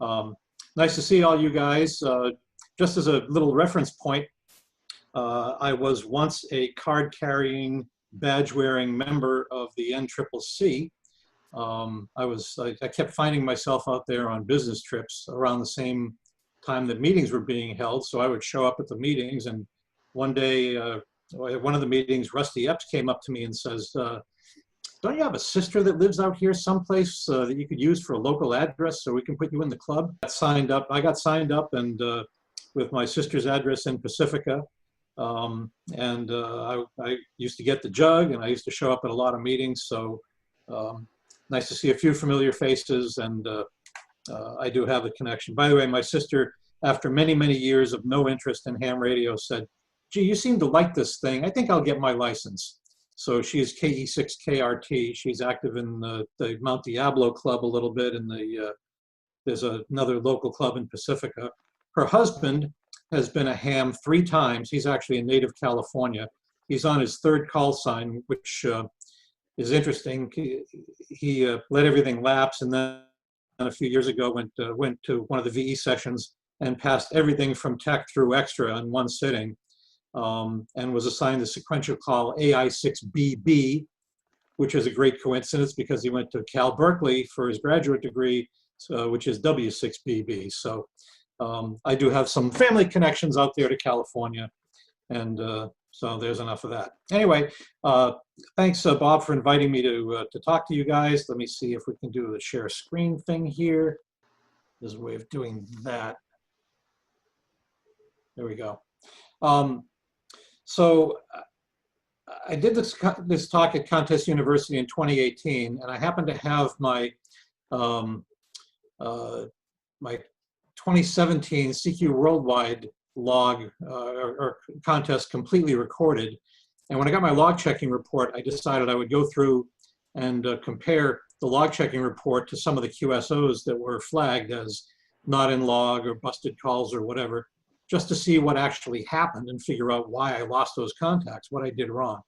Nice to see all you guys. Just as a little reference point, I was once a card-carrying, badge-wearing member of the NCCC. I kept finding myself out there on business trips around the same time that meetings were being held, so I would show up at the meetings, and one day, at one of the meetings, Rusty Epps came up to me and says, don't you have a sister that lives out here someplace that you could use for a local address so we can put you in the club? I got signed up and with my sister's address in Pacifica. I used to get the jug and I used to show up at a lot of meetings. So nice to see a few familiar faces, and I do have the connection. By the way, my sister, after many, many years of no interest in ham radio, said, gee, you seem to like this thing. I think I'll get my license. So she's KE6KRT. She's active in the Mount Diablo Club a little bit, and there's another local club in Pacifica. Her husband has been a ham 3 times. He's actually a native California. He's on his 3rd call sign, which is interesting. He let everything lapse, and then a few years ago went to one of the VE sessions and passed everything from tech through extra in one sitting. And was assigned the sequential call AI6BB, which is a great coincidence because he went to Cal Berkeley for his graduate degree, which is W6BB. So I do have some family connections out there to California, and so there's enough of that. Anyway, thanks Bob for inviting me to talk to you guys. Let me see if we can do the share screen thing here. There's a way of doing that. There we go. So I did this talk at Contest University in 2018, and I happened to have my my 2017 CQ Worldwide log or contest completely recorded. And when I got my log checking report, I decided I would go through and compare the log checking report to some of the QSOs that were flagged as not in log or busted calls or whatever, just to see what actually happened and figure out why I lost those contacts, what I did wrong.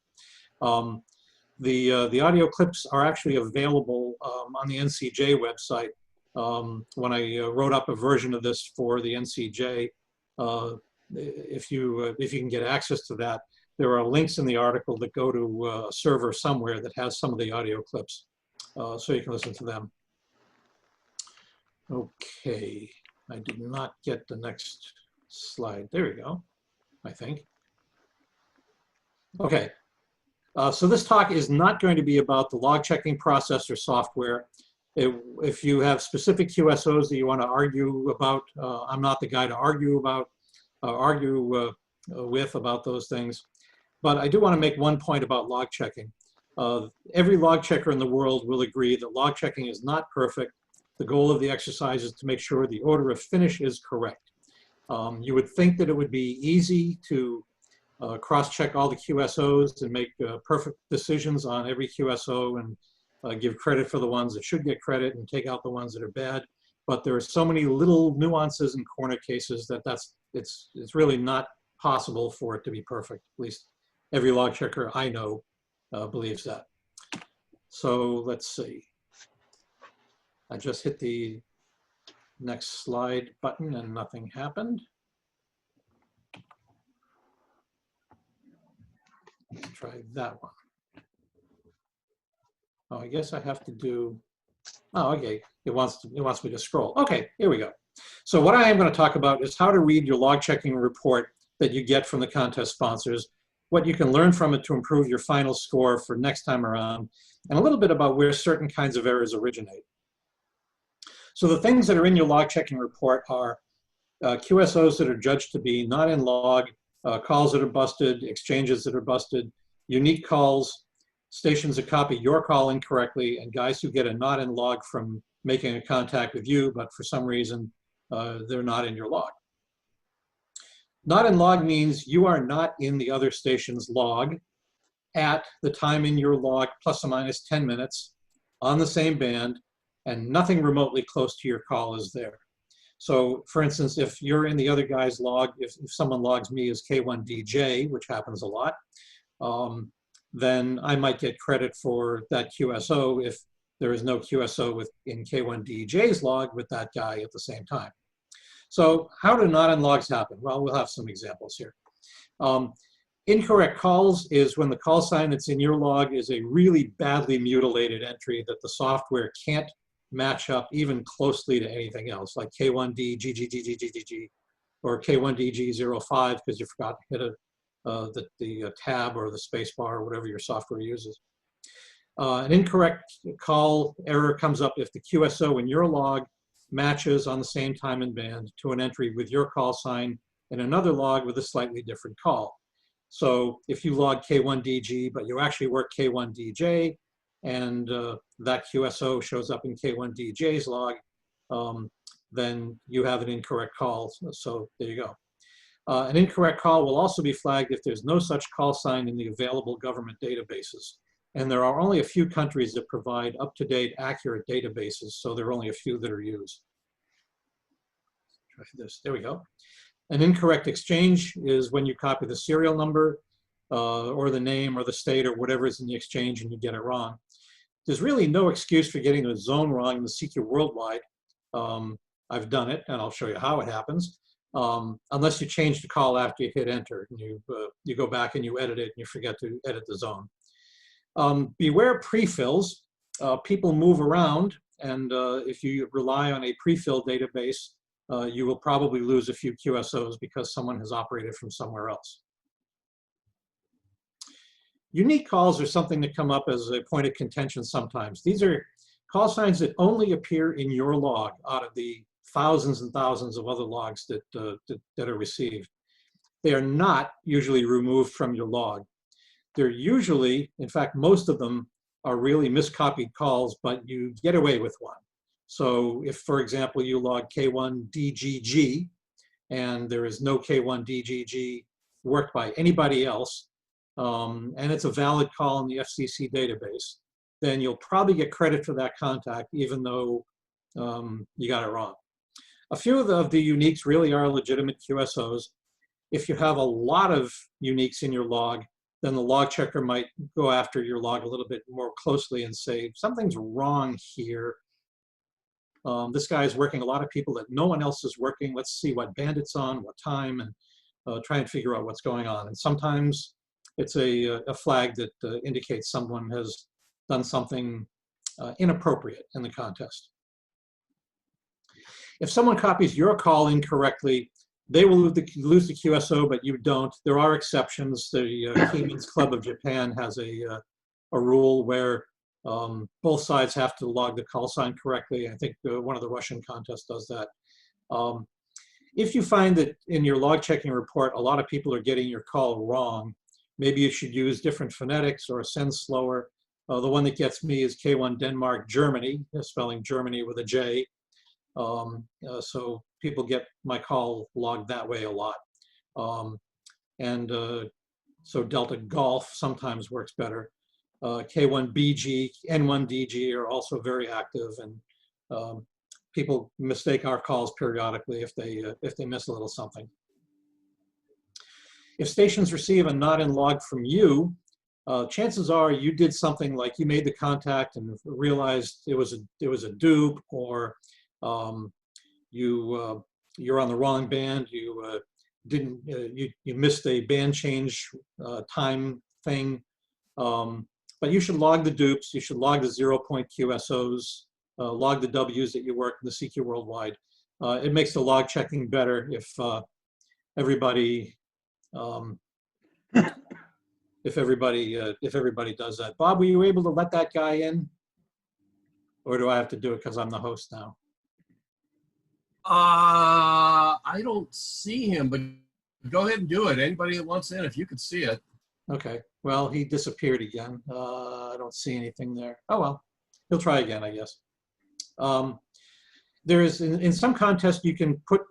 The audio clips are actually available on the NCJ website. When I wrote up a version of this for the NCJ, if you can get access to that, there are links in the article that go to a server somewhere that has some of the audio clips, so you can listen to them. Okay, I did not get the next slide. There we go, I think. Okay, so this talk is not going to be about the log checking process or software. If you have specific QSOs that you want to argue about, I'm not the guy to argue with about those things. But I do want to make one point about log checking. Every log checker in the world will agree that log checking is not perfect. The goal of the exercise is to make sure the order of finish is correct. You would think that it would be easy to cross-check all the QSOs and make perfect decisions on every QSO and give credit for the ones that should get credit and take out the ones that are bad. But there are so many little nuances and corner cases that it's really not possible for it to be perfect. At least every log checker I know believes that. So let's see. I just hit the next slide button and nothing happened. Let's try that one. Oh, I guess I have to do, oh, okay. It wants me to scroll. Okay, here we go. So what I am going to talk about is how to read your log checking report that you get from the contest sponsors, what you can learn from it to improve your final score for next time around, and a little bit about where certain kinds of errors originate. So the things that are in your log checking report are QSOs that are judged to be not in log, calls that are busted, exchanges that are busted, unique calls, stations that copy your call incorrectly, and guys who get a not in log from making a contact with you, but for some reason they're not in your log. Not in log means you are not in the other station's log at the time in your log plus or minus 10 minutes on the same band, and nothing remotely close to your call is there. So for instance, if you're in the other guy's log, if someone logs me as K1DG, which happens a lot, then I might get credit for that QSO if there is no QSO in K1DG's log with that guy at the same time. So how do not in logs happen? Well, we'll have some examples here. Incorrect calls is when the call sign that's in your log is a really badly mutilated entry that the software can't match up even closely to anything else, like K1DG or K1DG05 because you forgot to hit the tab or the space bar or whatever your software uses. An incorrect call error comes up if the QSO in your log matches on the same time and band to an entry with your call sign in another log with a slightly different call. So if you log K1DG, but you actually work K1DJ, and that QSO shows up in K1DJ's log, then you have an incorrect call. So there you go. An incorrect call will also be flagged if there's no such call sign in the available government databases. And there are only a few countries that provide up-to-date, accurate databases, so there are only a few that are used. Try this. There we go. An incorrect exchange is when you copy the serial number or the name or the state or whatever is in the exchange and you get it wrong. There's really no excuse for getting the zone wrong in the CQ Worldwide. I've done it, and I'll show you how it happens, unless you change the call after you hit enter. And you go back and you edit it and you forget to edit the zone. Beware pre-fills. People move around, and if you rely on a pre-fill database, you will probably lose a few QSOs because someone has operated from somewhere else. Unique calls are something that come up as a point of contention sometimes. These are call signs that only appear in your log out of the thousands and thousands of other logs that are received. They are not usually removed from your log. They're usually, in fact, most of them are really miscopied calls, but you get away with one. So if, for example, you log K1DGG and there is no K1DGG worked by anybody else, and it's a valid call in the FCC database, then you'll probably get credit for that contact even though you got it wrong. A few of the uniques really are legitimate QSOs. If you have a lot of uniques in your log, then the log checker might go after your log a little bit more closely and say, something's wrong here. This guy is working a lot of people that no one else is working. Let's see what band it's on, what time, and try and figure out what's going on. And sometimes it's a flag that indicates someone has done something inappropriate in the contest. If someone copies your call incorrectly, they will lose the QSO, but you don't. There are exceptions. The Cayman's Club of Japan has a rule where both sides have to log the call sign correctly. I think one of the Russian contests does that. If you find that in your log checking report, a lot of people are getting your call wrong, maybe you should use different phonetics or send slower. The one that gets me is K1 Denmark Germany, spelling Germany with a J. So people get my call logged that way a lot. So Delta Golf sometimes works better. K1BG, N1DG are also very active, and people mistake our calls periodically if they miss a little something. If stations receive a not in log from you, chances are you did something like you made the contact and realized it was a dupe, or you're on the wrong band. You you missed a band change time thing. But you should log the dupes. You should log the 0-point QSOs. Log the W's that you work in the CQ Worldwide. It makes the log checking better if everybody does that. Bob, were you able to let that guy in, or do I have to do it because I'm the host now? I don't see him, but go ahead and do it. Anybody that wants in, if you could see it. Okay. Well, he disappeared again. I don't see anything there. Oh well, he'll try again, I guess. There is in some contests you can put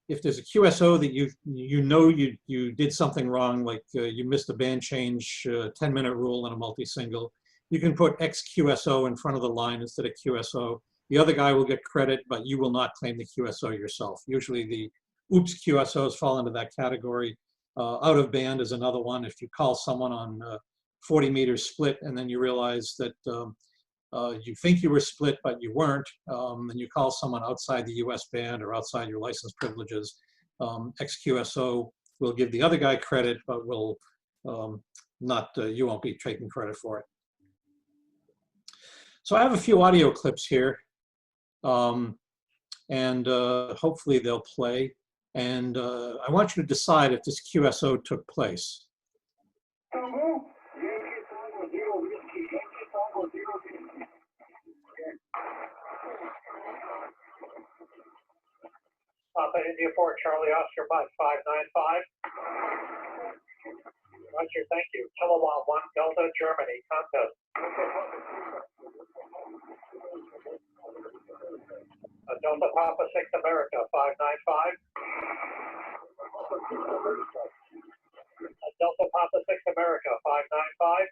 if there's a QSO that you did something wrong, like you missed a band change 10-minute rule in a multi-single, you can put XQSO in front of the line instead of QSO. The other guy will get credit, but you will not claim the QSO yourself. Usually the oops QSOs fall into that category. Out of band is another one. If you call someone on 40 meters split and then you realize that you think you were split, but you weren't, and you call someone outside the US band or outside your license privileges, XQSO will give the other guy credit, but will you won't be taking credit for it. So I have a few audio clips here, and hopefully they'll play. And I want you to decide if this QSO took place. Papa India 4 Charlie Oscar by 595. Roger, thank you. Kilowatt 1 Delta Germany contest. Delta Papa 6 America 595. Delta Papa 6 America 595.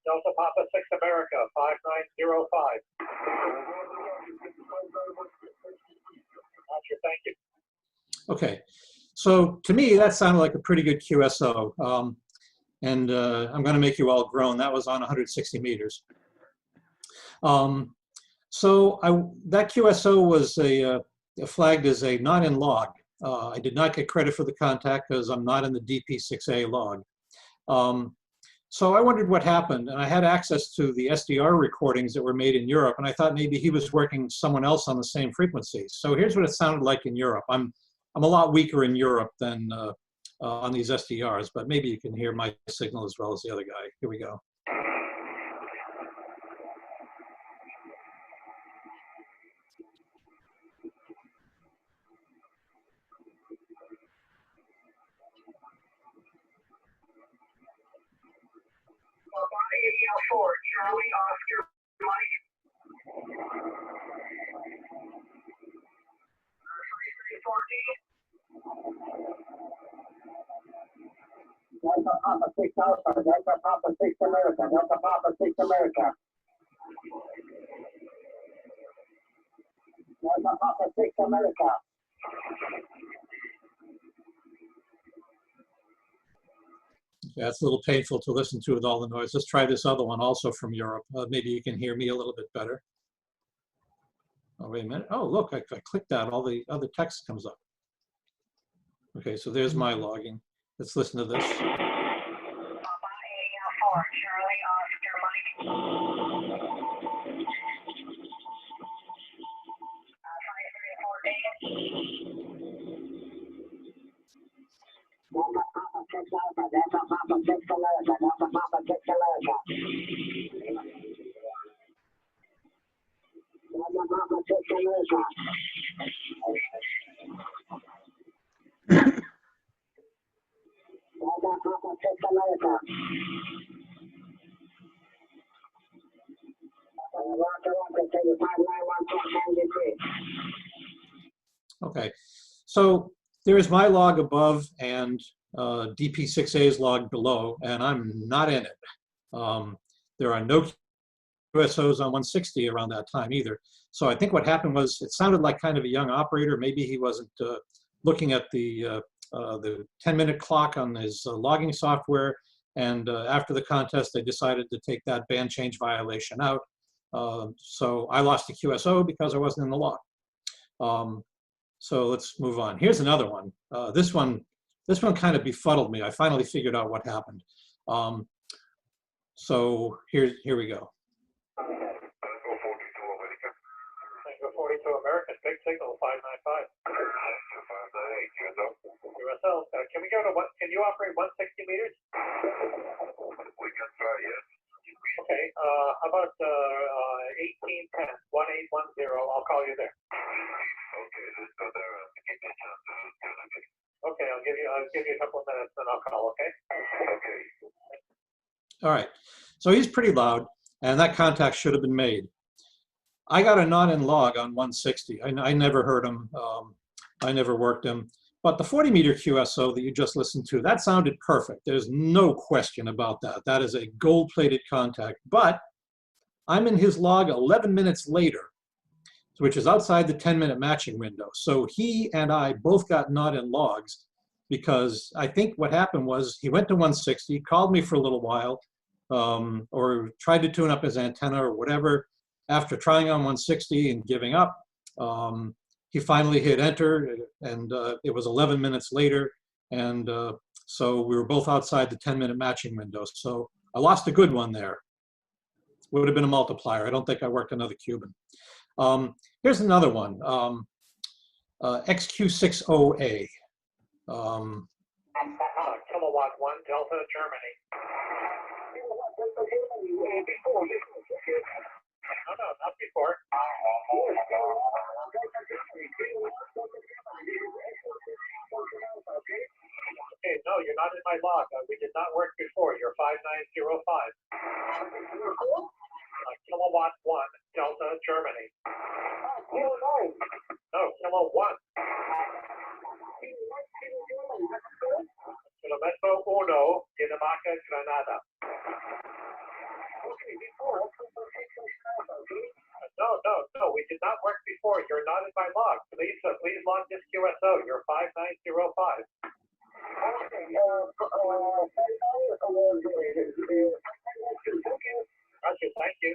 Delta Papa 6 America 5905. Roger, thank you. Okay, so to me that sounded like a pretty good QSO, and I'm going to make you all groan. That was on 160 meters. That QSO was flagged as a not in log. I did not get credit for the contact because I'm not in the DP6A log. So I wondered what happened, and I had access to the SDR recordings that were made in Europe, and I thought maybe he was working someone else on the same frequency. So here's what it sounded like in Europe. I'm a lot weaker in Europe than on these SDRs, but maybe you can hear my signal as well as the other guy. Here we go. Charlie Oscar Mike. 3314. Delta Papa 6 Alpha, Delta Papa 6 America, Delta Papa 6 America. Delta Papa 6 America. Yeah, it's a little painful to listen to with all the noise. Let's try this other one also from Europe. Maybe you can hear me a little bit better. Oh, wait a minute. Oh, look, I clicked that. All the other text comes up. Okay, so there's my logging. Let's listen to this. Papa 4 Charlie Oscar Mike. 3314. Delta Papa 6 Alpha, Delta Papa 6 America, Delta Papa 6 America. Delta Papa 6 America. Delta Papa 6 America. Okay, so there is my log above and DP6A's log below, and I'm not in it. There are no QSOs on 160 around that time either. So I think what happened was it sounded like kind of a young operator. Maybe he wasn't looking at the 10-minute clock on his logging software, and after the contest they decided to take that band change violation out. So I lost the QSO because I wasn't in the log. So let's move on. Here's another one. This one kind of befuddled me. I finally figured out what happened. So here we go. Tango 42 American, big signal 595. USL, can we go to what? Can you operate 160 meters? We can try, yes. Okay, how about 1810, 1810, I'll call you there. Okay, let's go there and give me a chance to do it. Okay, I'll give you a couple of minutes, then I'll call, okay? Okay. All right, so he's pretty loud, and that contact should have been made. I got a not in log on 160. I never heard him. I never worked him. But the 40-meter QSO that you just listened to, that sounded perfect. There's no question about that. That is a gold-plated contact. But I'm in his log 11 minutes later, which is outside the 10-minute matching window. So he and I both got not in logs. because I think what happened was he went to 160, called me for a little while, or tried to tune up his antenna or whatever. After trying on 160 and giving up, he finally hit enter, and it was 11 minutes later, and so we were both outside the 10-minute matching window. So I lost a good one there. Would have been a multiplier. I don't think I worked another Cuban. Here's another one, XQ60A. Kilowatt 1, Delta, Germany. No, no, not before. Okay, no, you're not in my log. We did not work before. You're 5905. Kilowatt 1, Delta, Germany. No, Kilo 1. Kilómetro 1, Dinamarca, Granada. No, we did not work before. You're not in my log. Please log this QSO. You're 5905. Roger, thank you.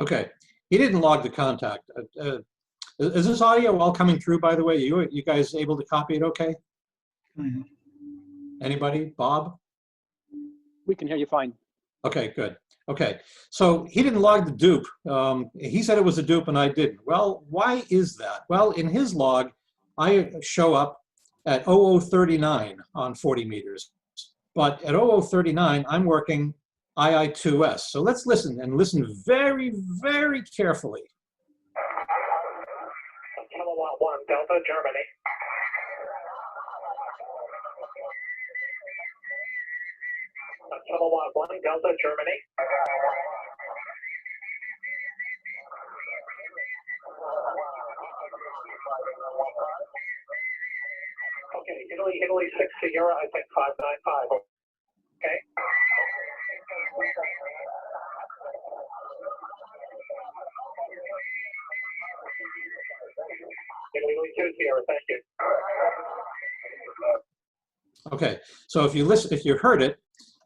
Okay, he didn't log the contact. Is this audio all coming through, by the way? You guys able to copy it okay? Anybody? Bob? We can hear you fine. Okay, good. Okay, so he didn't log the dupe. He said it was a dupe and I didn't. Well, why is that? Well, in his log, I show up at 0039 on 40 meters. But at 0039, I'm working II2S. So let's listen, and listen very, very carefully. Kilowatt 1, Delta, Germany. Kilowatt 1, Delta, Germany. Okay, Italy 6 Sierra, I think 595. Okay. Italy 2 Sierra, thank you. Okay, so if you listen, if you heard it,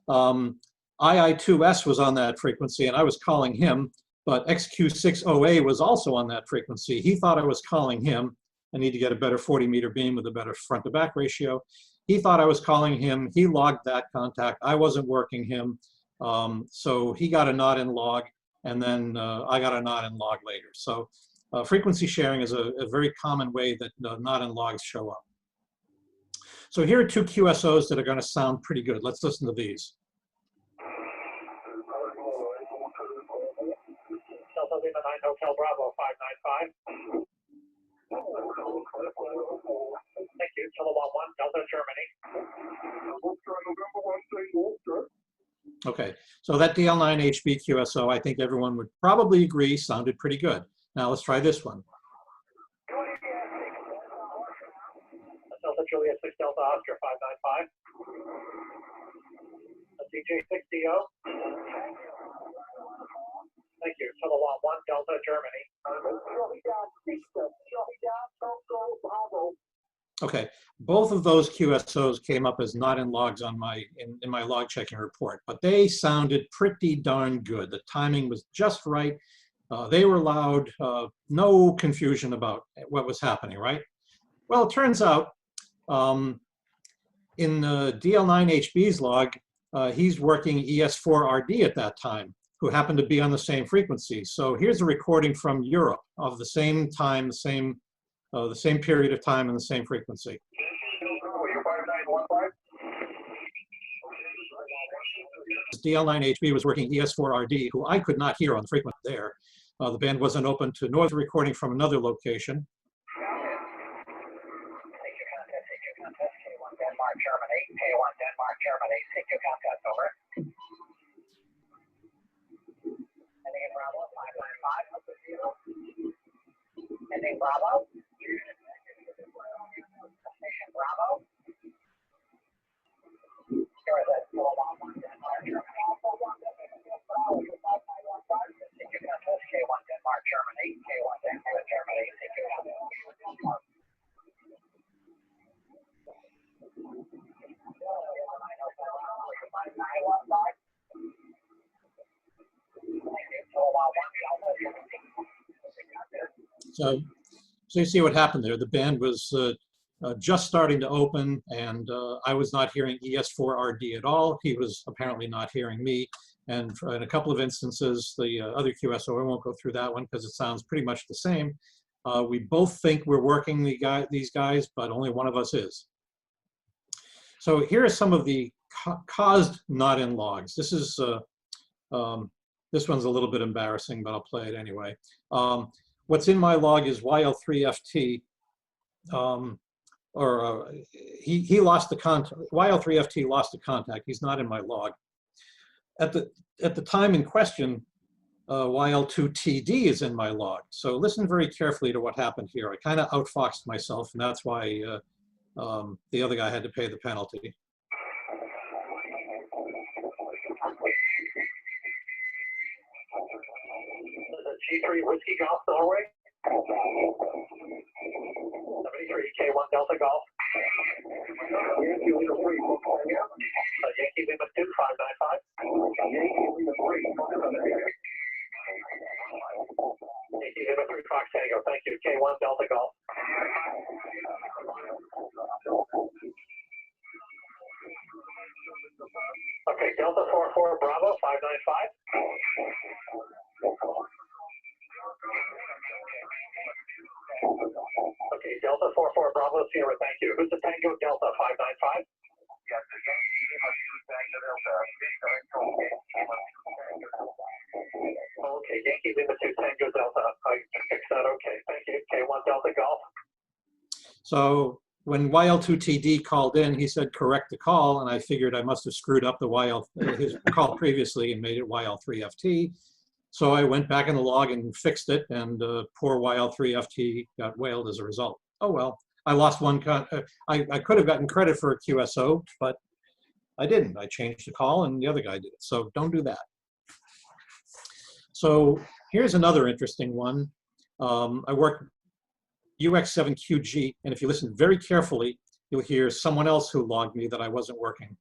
II2S was on that frequency and I was calling him, but XQ60A was also on that frequency. He thought I was calling him. I need to get a better 40-meter beam with a better front to back ratio. He thought I was calling him. He logged that contact. I wasn't working him. So he got a not in log, and then I got a not in log later. So frequency sharing is a very common way that not in logs show up. So here are two QSOs that are going to sound pretty good. Let's listen to these. Delta Lima 9 Hotel Bravo 595. Thank you. Kilowatt 1, Delta, Germany. Okay, so that DL9HB QSO, I think everyone would probably agree, sounded pretty good. Now let's try this one. Delta Juliet 6 Delta Oscar 595. DJ60. Thank you. Kilowatt 1, Delta, Germany. Okay, both of those QSOs came up as not in logs on my in my log checking report, but they sounded pretty darn good. The timing was just right. They were loud, no confusion about what was happening, right? Well, it turns out in DL9HB's log, he's working ES4RD at that time, who happened to be on the same frequency. So here's a recording from Europe of the same time, the same period of time and the same frequency. DL9HB was working ES4RD, who I could not hear on the frequency there. The band wasn't open to noise recording from another location. K1 Denmark, Germany. K1 Denmark, Germany. CQ contact, over. Ending Bravo, 595. Ending Bravo. Station Bravo. Here is it. K1 Denmark, Germany. CQ contact, K1 Denmark, Germany. K1 Denmark, Germany. CQ contact. So you see what happened there. The band was just starting to open, and I was not hearing ES4RD at all. He was apparently not hearing me. And in a couple of instances, the other QSO, I won't go through that one because it sounds pretty much the same. We both think we're working these guys, but only one of us is. So here are some of the caused not-in logs. This is this one's a little bit embarrassing, but I'll play it anyway. What's in my log is YL3FT, he lost the contact. YL3FT lost the contact. He's not in my log. At the time in question, YL2TD is in my log. So listen very carefully to what happened here. I kind of outfoxed myself, and that's why the other guy had to pay the penalty. G3 Whiskey Golf Norway. 73 K1 Delta Golf. Yankee Lima 3, Yankee Lima 2, 595. Yankee Lima 3, Yankee Lima 3, Fox Tango. Thank you. K1 Delta Golf. Okay, Delta 44 Bravo 595. Okay, Delta 44 Bravo Sierra, thank you. Who's the Tango Delta 595? Yes, the Yankee Lima 2 Tango Delta. Okay, Yankee Lima 2 Tango Delta. I fixed that. Okay, thank you. K1 Delta Golf. So when YL2TD called in, he said correct the call, and I figured I must have screwed up the his call previously and made it YL3FT. So I went back in the log and fixed it, and poor YL3FT got whaled as a result. Oh well, I lost one. I could have gotten credit for a QSO, but I didn't. I changed the call, and the other guy did it. So don't do that. So here's another interesting one. I work UX7QG, and if you listen very carefully, you'll hear someone else who logged me that I wasn't working.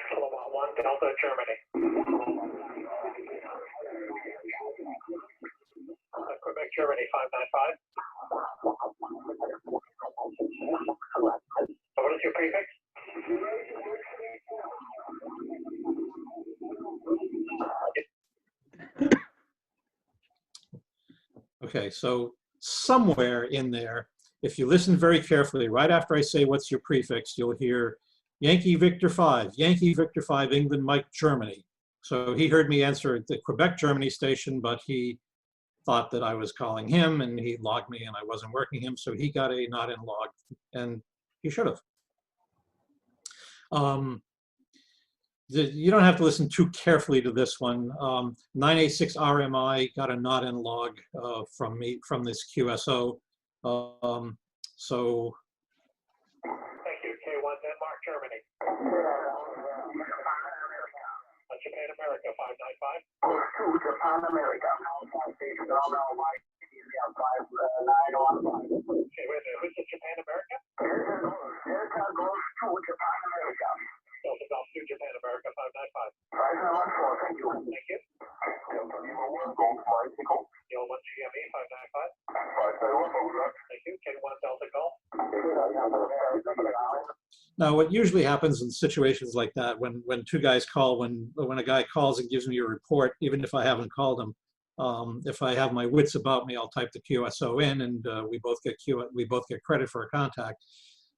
Kilowatt 1 Delta Germany. Quebec Germany 595. What is your prefix? Okay, so somewhere in there, if you listen very carefully, right after I say what's your prefix, you'll hear Yankee Victor 5, Yankee Victor 5, England Mike Germany. So he heard me answer at the Quebec Germany station, but he thought that I was calling him, and he logged me and I wasn't working him, so he got a not in log, and he should have. You don't have to listen too carefully to this one. 9A6RMI got a not in log from this QSO. So. Thank you. K1 Denmark, Germany. Japan America 595. Japan America. Okay, wait a minute. Who's the Japan America? Delta goes to Japan America. Delta Golf 2 Japan America 595. 594, thank you. Thank you. Delta Lima 1 Golf Mexico. Yo 1 GME 595. 594. Thank you. K1 Delta Golf. Now, what usually happens in situations like that, when two guys call, when a guy calls and gives me a report, even if I haven't called him, if I have my wits about me, I'll type the QSO in, and we both get credit for a contact.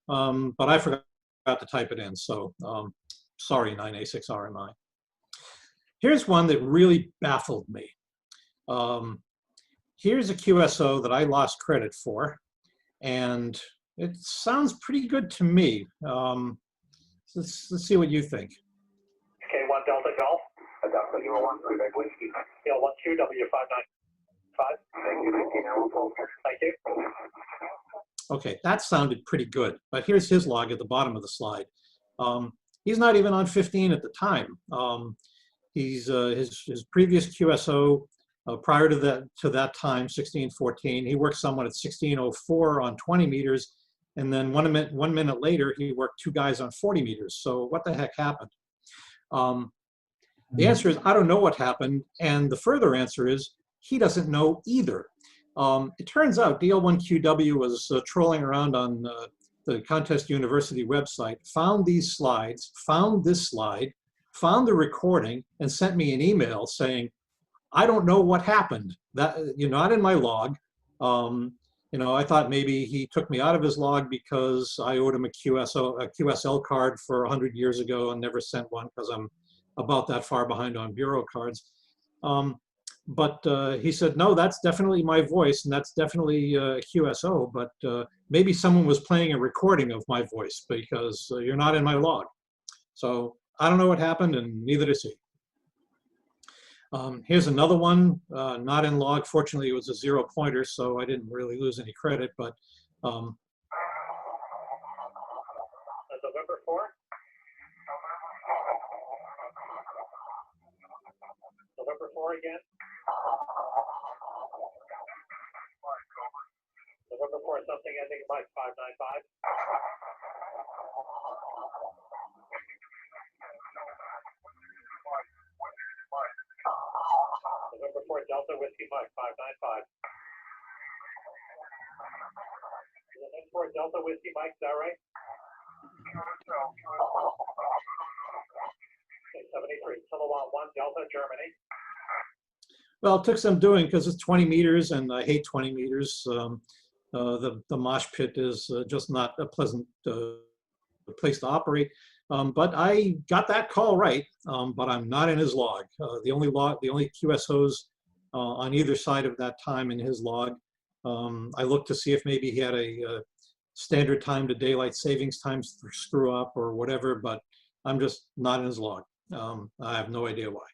But I forgot to type it in, so sorry, 9A6RMI. Here's one that really baffled me. Here's a QSO that I lost credit for, and it sounds pretty good to me. Let's see what you think. K1 Delta Golf. Delta Lima 1 Quebec Whiskey. Yo 1 QW 595. Thank you. Thank you. Okay, that sounded pretty good, but here's his log at the bottom of the slide. He's not even on 15 at the time. His previous QSO prior to that time, 1614, he worked someone at 1604 on 20 meters, and then one minute later, he worked two guys on 40 meters. So what the heck happened? The answer is, I don't know what happened, and the further answer is, he doesn't know either. It turns out DL1QW was trolling around on the Contest University website, found these slides, found this slide, found the recording, and sent me an email saying, I don't know what happened. That you're not in my log. You know, I thought maybe he took me out of his log because I owed him a QSL card for 100 years ago and never sent one because I'm about that far behind on bureau cards. But he said, no, that's definitely my voice and that's definitely QSO, but maybe someone was playing a recording of my voice because you're not in my log. So I don't know what happened and neither does he. Here's another one, not in log. Fortunately, it was a 0 pointer, so I didn't really lose any credit, but November 4? November 4 again? November 4 something ending by 595. November 4 Delta Whiskey Mike 595. The next 4 Delta Whiskey Mike, is that right? 73 Kilowatt 1 Delta Germany. well, it took some doing because it's 20 meters and I hate 20 meters. The mosh pit is just not a pleasant place to operate. But I got that call right, but I'm not in his log. The only QSOs on either side of that time in his log. I looked to see if maybe he had a standard time to daylight savings time screw up or whatever, but I'm just not in his log. I have no idea why.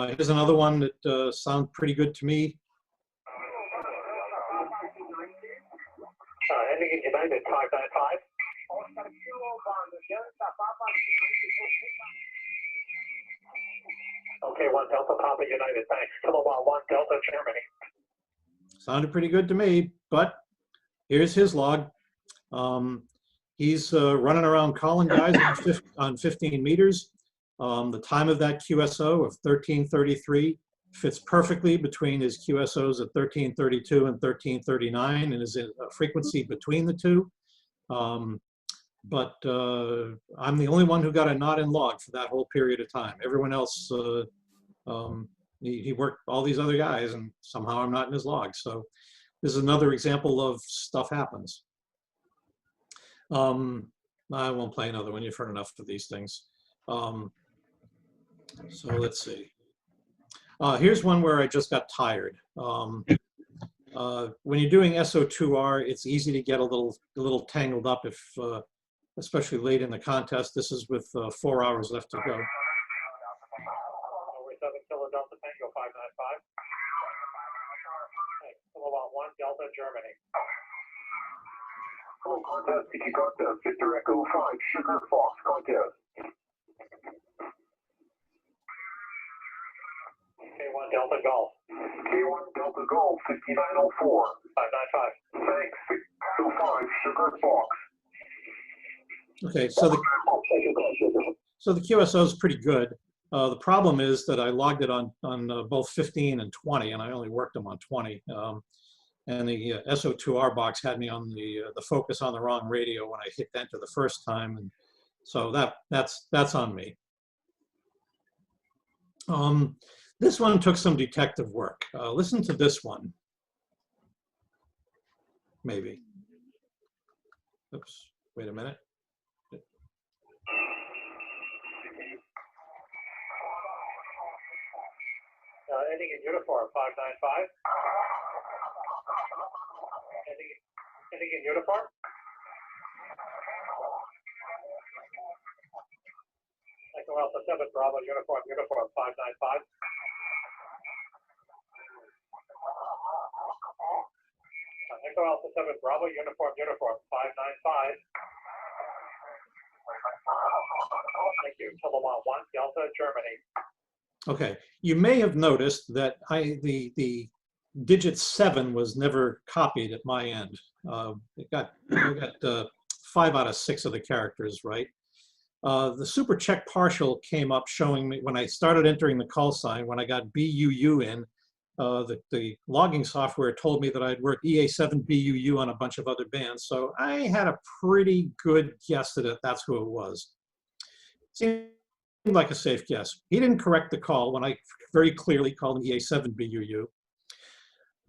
Here's another one that sounds pretty good to me. Ending in United 595. Okay, 1 Delta Papa United, thanks. Kilowatt 1 Delta Germany. Sounded pretty good to me, but here's his log. He's running around calling guys on 15 meters. The time of that QSO of 1333 fits perfectly between his QSOs at 1332 and 1339 and is a frequency between the two. But I'm the only one who got a not in log for that whole period of time. Everyone else, he worked all these other guys and somehow I'm not in his log. So this is another example of stuff happens. I won't play another one. You've heard enough of these things. So let's see. Here's one where I just got tired. When you're doing SO2R, it's easy to get a little tangled up if, especially late in the contest. This is with 4 hours left to go. 7 Philadelphia Tango 595. Kilowatt 1 Delta Germany. Contest, Tiki Contest, Victor Echo 5, Sugar Fox Contest. K1 Delta Golf. K1 Delta Golf 5904. 595. Thanks, Victor 5, Sugar Fox. Okay, so the QSO is pretty good. The problem is that I logged it on both 15 and 20, and I only worked them on 20. And the SO2R box had me on the focus on the wrong radio when I hit enter the first time, and so that's on me. This one took some detective work. Listen to this one. Maybe. Oops. Wait a minute. Ending in uniform 595. Ending in uniform. Echo Alpha 7 Bravo uniform 595. Echo Alpha 7 Bravo uniform 595. Thank you. Kilowatt 1 Delta Germany. Okay, you may have noticed that the digit 7 was never copied at my end. I got 5 out of 6 of the characters right. The super check partial came up showing me when I started entering the call sign, when I got BUU in, the logging software told me that I'd worked EA7BUU on a bunch of other bands. So I had a pretty good guess that that's who it was. Seemed like a safe guess. He didn't correct the call when I very clearly called him EA7BUU.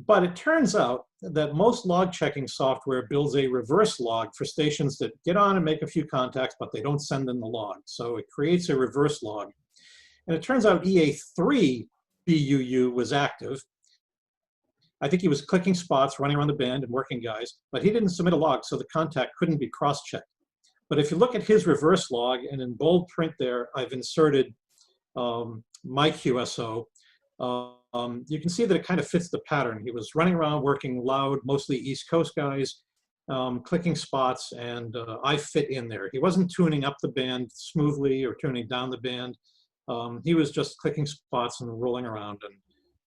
But it turns out that most log checking software builds a reverse log for stations that get on and make a few contacts, but they don't send in the log. So it creates a reverse log. And it turns out EA3BUU was active. I think he was clicking spots, running around the band and working guys, but he didn't submit a log, so the contact couldn't be cross-checked. But if you look at his reverse log, and in bold print there, I've inserted my QSO, you can see that it kind of fits the pattern. He was running around working loud, mostly East Coast guys, clicking spots, and I fit in there. He wasn't tuning up the band smoothly or tuning down the band. He was just clicking spots and rolling around.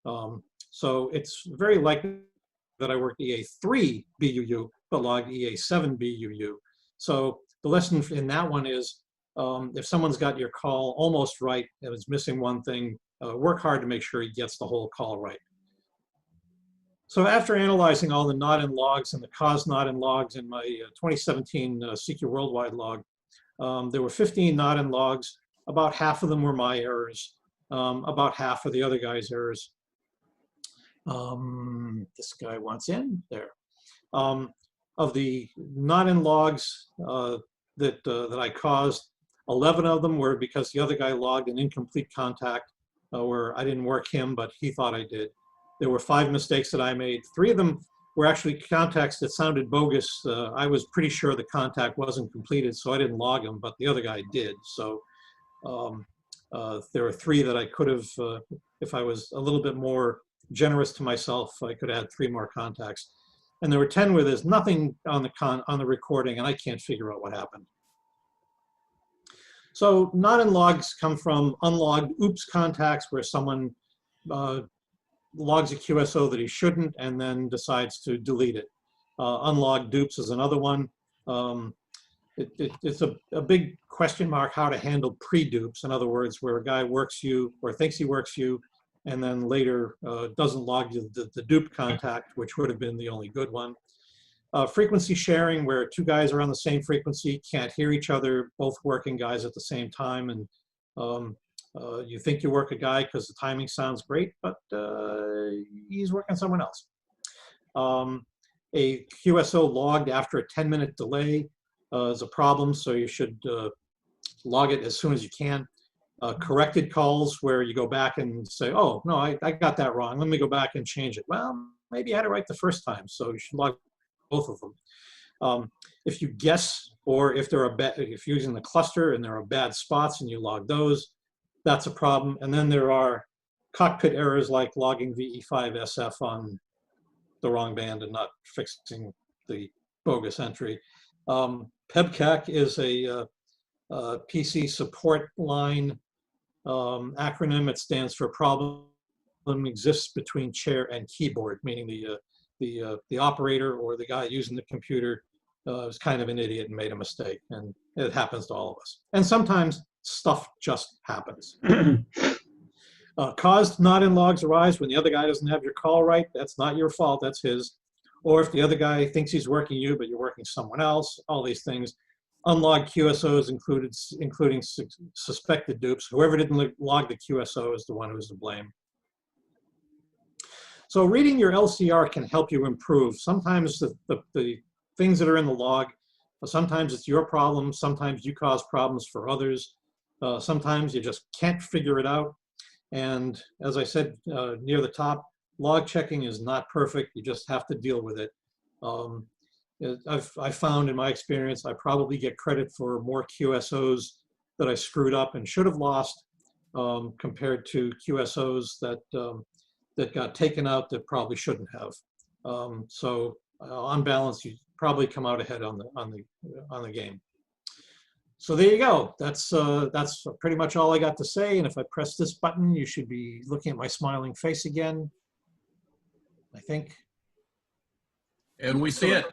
And so it's very likely that I worked EA3 BUU, but logged EA7 BUU. So the lesson in that one is, if someone's got your call almost right and is missing one thing, work hard to make sure he gets the whole call right. So after analyzing all the not-in logs and the cause not-in logs in my 2017 CQ Worldwide log, there were 15 not-in logs. About half of them were my errors. About half of the other guy's errors. This guy wants in there. Of the not-in logs that I caused, 11 of them were because the other guy logged an incomplete contact where I didn't work him, but he thought I did. There were 5 mistakes that I made. 3 of them were actually contacts that sounded bogus. I was pretty sure the contact wasn't completed, so I didn't log him, but the other guy did. So there were 3 that I could have, if I was a little bit more generous to myself, I could have had 3 more contacts. And there were 10 where there's nothing on the recording, and I can't figure out what happened. So not-in logs come from unlogged oops contacts where someone logs a QSO that he shouldn't and then decides to delete it. Unlogged dupes is another one. It's a big question mark how to handle pre-dupes. In other words, where a guy works you or thinks he works you and then later doesn't log the dupe contact, which would have been the only good one. Frequency sharing, where 2 guys are on the same frequency, can't hear each other, both working guys at the same time, and you think you work a guy because the timing sounds great, but he's working someone else. A QSO logged after a 10-minute delay is a problem, so you should log it as soon as you can. Corrected calls, where you go back and say, oh, no, I got that wrong. Let me go back and change it. Well, maybe I had it right the first time, so you should log both of them. If you guess, or if there are if you're using the cluster and there are bad spots and you log those, that's a problem. And then there are cockpit errors like logging VE5SF on the wrong band and not fixing the bogus entry. PEBCAC is a PC support line acronym. It stands for problem exists between chair and keyboard, meaning the operator or the guy using the computer is kind of an idiot and made a mistake, and it happens to all of us. And sometimes stuff just happens. Caused not-in logs arise when the other guy doesn't have your call right. That's not your fault, that's his. Or if the other guy thinks he's working you, but you're working someone else, all these things. Unlogged QSOs including suspected dupes. Whoever didn't log the QSO is the one who's to blame. So reading your LCR can help you improve. Sometimes the things that are in the log, sometimes it's your problem, sometimes you cause problems for others, sometimes you just can't figure it out. And as I said near the top, log checking is not perfect, you just have to deal with it. I've found in my experience, I probably get credit for more QSOs that I screwed up and should have lost compared to QSOs that got taken out that probably shouldn't have. So on balance, you probably come out ahead on the game. So there you go. That's pretty much all I got to say. And if I press this button, you should be looking at my smiling face again, I think. And we see it.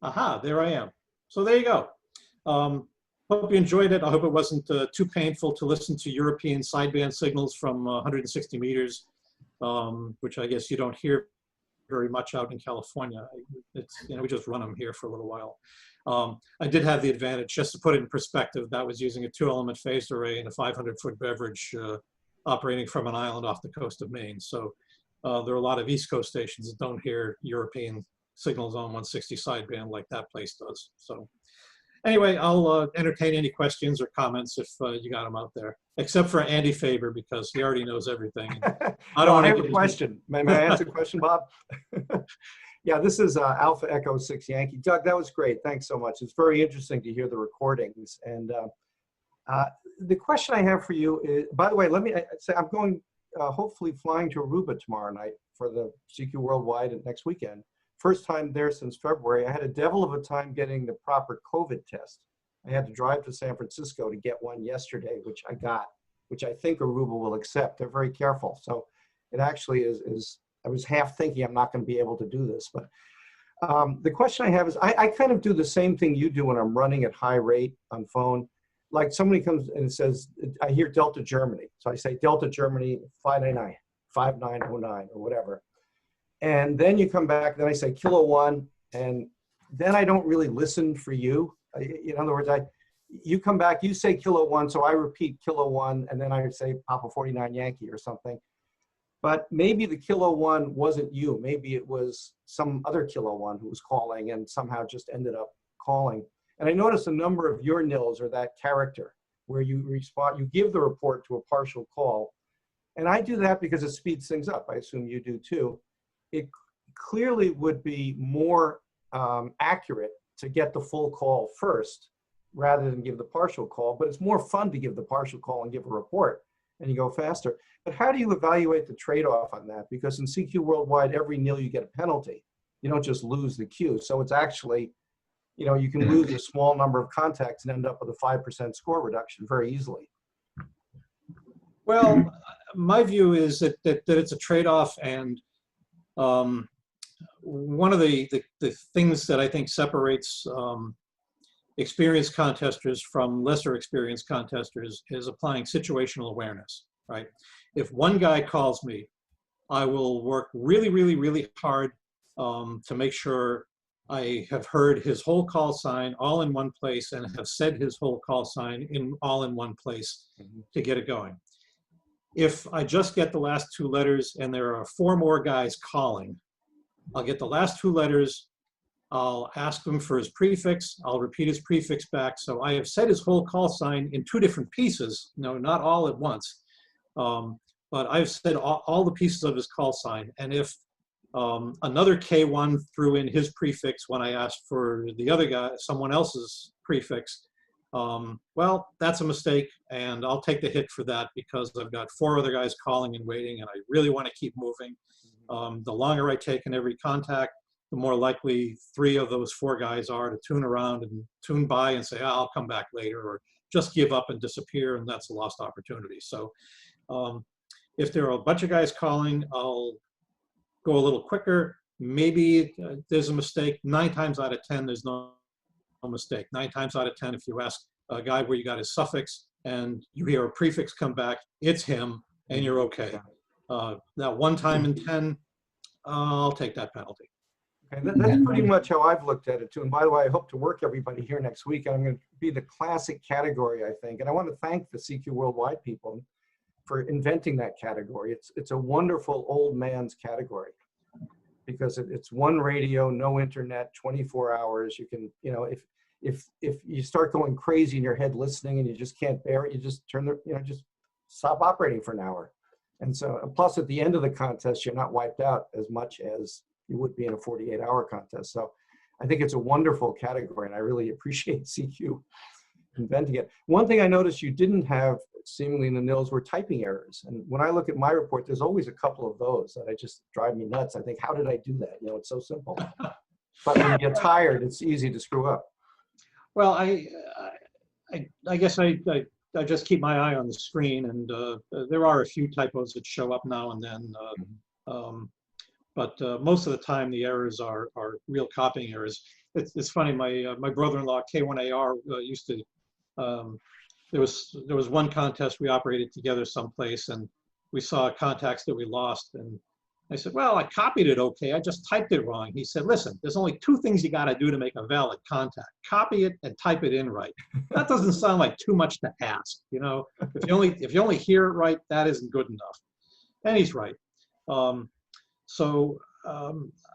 Aha, there I am. So there you go. Hope you enjoyed it. I hope it wasn't too painful to listen to European sideband signals from 160 meters. which I guess you don't hear very much out in California. It's, you know, we just run them here for a little while. I did have the advantage, just to put it in perspective, that was using a 2-element phased array and a 500-foot beverage operating from an island off the coast of Maine. So there are a lot of East Coast stations that don't hear European signals on 160 sideband like that place does. So anyway, I'll entertain any questions or comments if you got them out there, except for Andy Faber, because he already knows everything. I have a question. May I ask a question, Bob? Yeah, this is Alpha Echo 6 Yankee. Doug, that was great. Thanks so much. It's very interesting to hear the recordings. And the question I have for you is, by the way, let me say I'm going, hopefully flying to Aruba tomorrow night for the CQ Worldwide next weekend. First time there since February. I had a devil of a time getting the proper COVID test. I had to drive to San Francisco to get one yesterday, which I got, which I think Aruba will accept. They're very careful. So it actually is I was half thinking I'm not going to be able to do this. But the question I have is, I kind of do the same thing you do when I'm running at high rate on phone. Like somebody comes and says, I hear Delta Germany. So I say Delta Germany 599, 5909 or whatever. And then you come back, then I say Kilo 1, and then I don't really listen for you. In other words, you come back, you say Kilo 1, so I repeat Kilo 1, and then I say Papa 49 Yankee or something. But maybe the Kilo 1 wasn't you. Maybe it was some other Kilo 1 who was calling and somehow just ended up calling. And I noticed a number of your nils are that character where you respond, you give the report to a partial call. And I do that because it speeds things up. I assume you do too. It clearly would be more accurate to get the full call first rather than give the partial call, but it's more fun to give the partial call and give a report and you go faster. But how do you evaluate the trade-off on that? Because in CQ Worldwide, every nil you get a penalty. You don't just lose the queue. So it's actually, you know, you can lose a small number of contacts and end up with a 5% score reduction very easily. Well, my view is that it's a trade-off, and one of the things that I think separates experienced contesters from lesser experienced contesters is applying situational awareness, right? If one guy calls me, I will work really, really, really hard to make sure I have heard his whole call sign all in one place and have said his whole call sign all in one place to get it going. If I just get the last 2 letters and there are 4 more guys calling, I'll get the last 2 letters, I'll ask him for his prefix, I'll repeat his prefix back. So I have said his whole call sign in 2 different pieces, no, not all at once. But I've said all the pieces of his call sign. And if another K1 threw in his prefix when I asked for the other guy, someone else's prefix, well, that's a mistake, and I'll take the hit for that because I've got 4 other guys calling and waiting, and I really want to keep moving. The longer I take in every contact, the more likely 3 of those 4 guys are to tune around and tune by and say, oh, I'll come back later, or just give up and disappear, and that's a lost opportunity. So if there are a bunch of guys calling, I'll go a little quicker. Maybe there's a mistake. 9 times out of 10, there's no mistake. 9 times out of 10, if you ask a guy where you got his suffix and you hear a prefix come back, it's him, and you're okay. That 1 time in 10, I'll take that penalty. And that's pretty much how I've looked at it too. And by the way, I hope to work everybody here next week. And I'm going to be the classic category, I think. And I want to thank the CQ Worldwide people for inventing that category. It's a wonderful old man's category because it's one radio, no internet, 24 hours. You can, you know, if you start going crazy in your head listening and you just can't bear it, you just turn the, you know, just stop operating for an hour. And so, plus at the end of the contest, you're not wiped out as much as you would be in a 48-hour contest. So I think it's a wonderful category, and I really appreciate CQ inventing it. One thing I noticed you didn't have seemingly in the nils were typing errors. And when I look at my report, there's always a couple of those that just drive me nuts. I think, how did I do that? You know, it's so simple. But when you get tired, it's easy to screw up. Well, I guess I just keep my eye on the screen, and there are a few typos that show up now and then. But most of the time, the errors are real copying errors. It's funny. My brother-in-law K1AR used to. There was one contest we operated together someplace, and we saw contacts that we lost, and I said, well, I copied it okay, I just typed it wrong. He said, listen, there's only two things you got to do to make a valid contact: copy it and type it in right. That doesn't sound like too much to ask, you know. If you only hear it right, that isn't good enough. And he's right.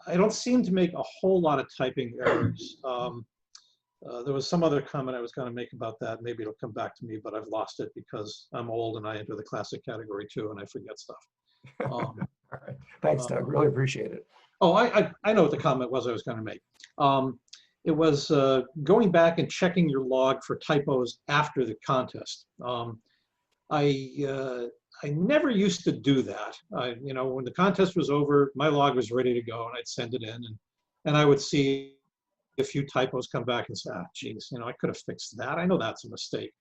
I don't seem to make a whole lot of typing errors. There was some other comment I was going to make about that. Maybe it'll come back to me, but I've lost it because I'm old and I enter the classic category too, and I forget stuff. All right. Thanks, Doug. Really appreciate it. Oh, I know what the comment was I was going to make. It was going back and checking your log for typos after the contest. I never used to do that. You know, when the contest was over, my log was ready to go, and I'd send it in, and I would see a few typos come back and say, ah, geez, you know, I could have fixed that. I know that's a mistake.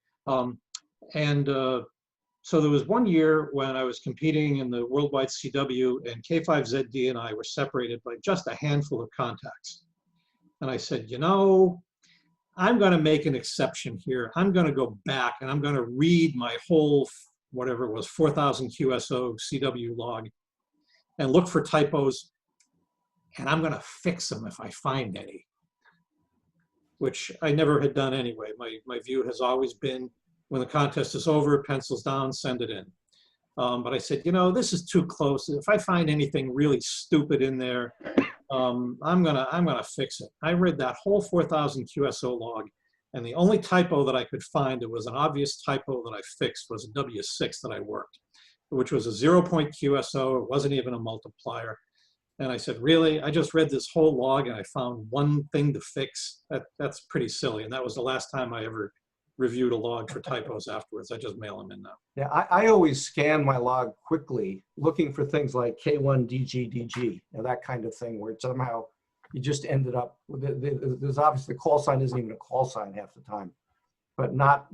So there was one year when I was competing in the worldwide CW, and K5ZD and I were separated by just a handful of contacts. And I said, you know, I'm going to make an exception here. I'm going to go back and I'm going to read my whole, whatever it was, 4,000 QSO CW log and look for typos, and I'm going to fix them if I find any, which I never had done anyway. My view has always been, when the contest is over, pencils down, send it in. But I said, you know, this is too close. If I find anything really stupid in there, I'm gonna fix it. I read that whole 4,000 QSO log, and the only typo that I could find that was an obvious typo that I fixed was a W6 that I worked, which was a 0-point QSO. It wasn't even a multiplier. And I said, really? I just read this whole log and I found one thing to fix? That's pretty silly. And that was the last time I ever reviewed a log for typos afterwards. I just mail them in now. Yeah, I always scan my log quickly, looking for things like K1DG, you know, that kind of thing, where somehow you just ended up with there's obviously the call sign isn't even a call sign half the time, but not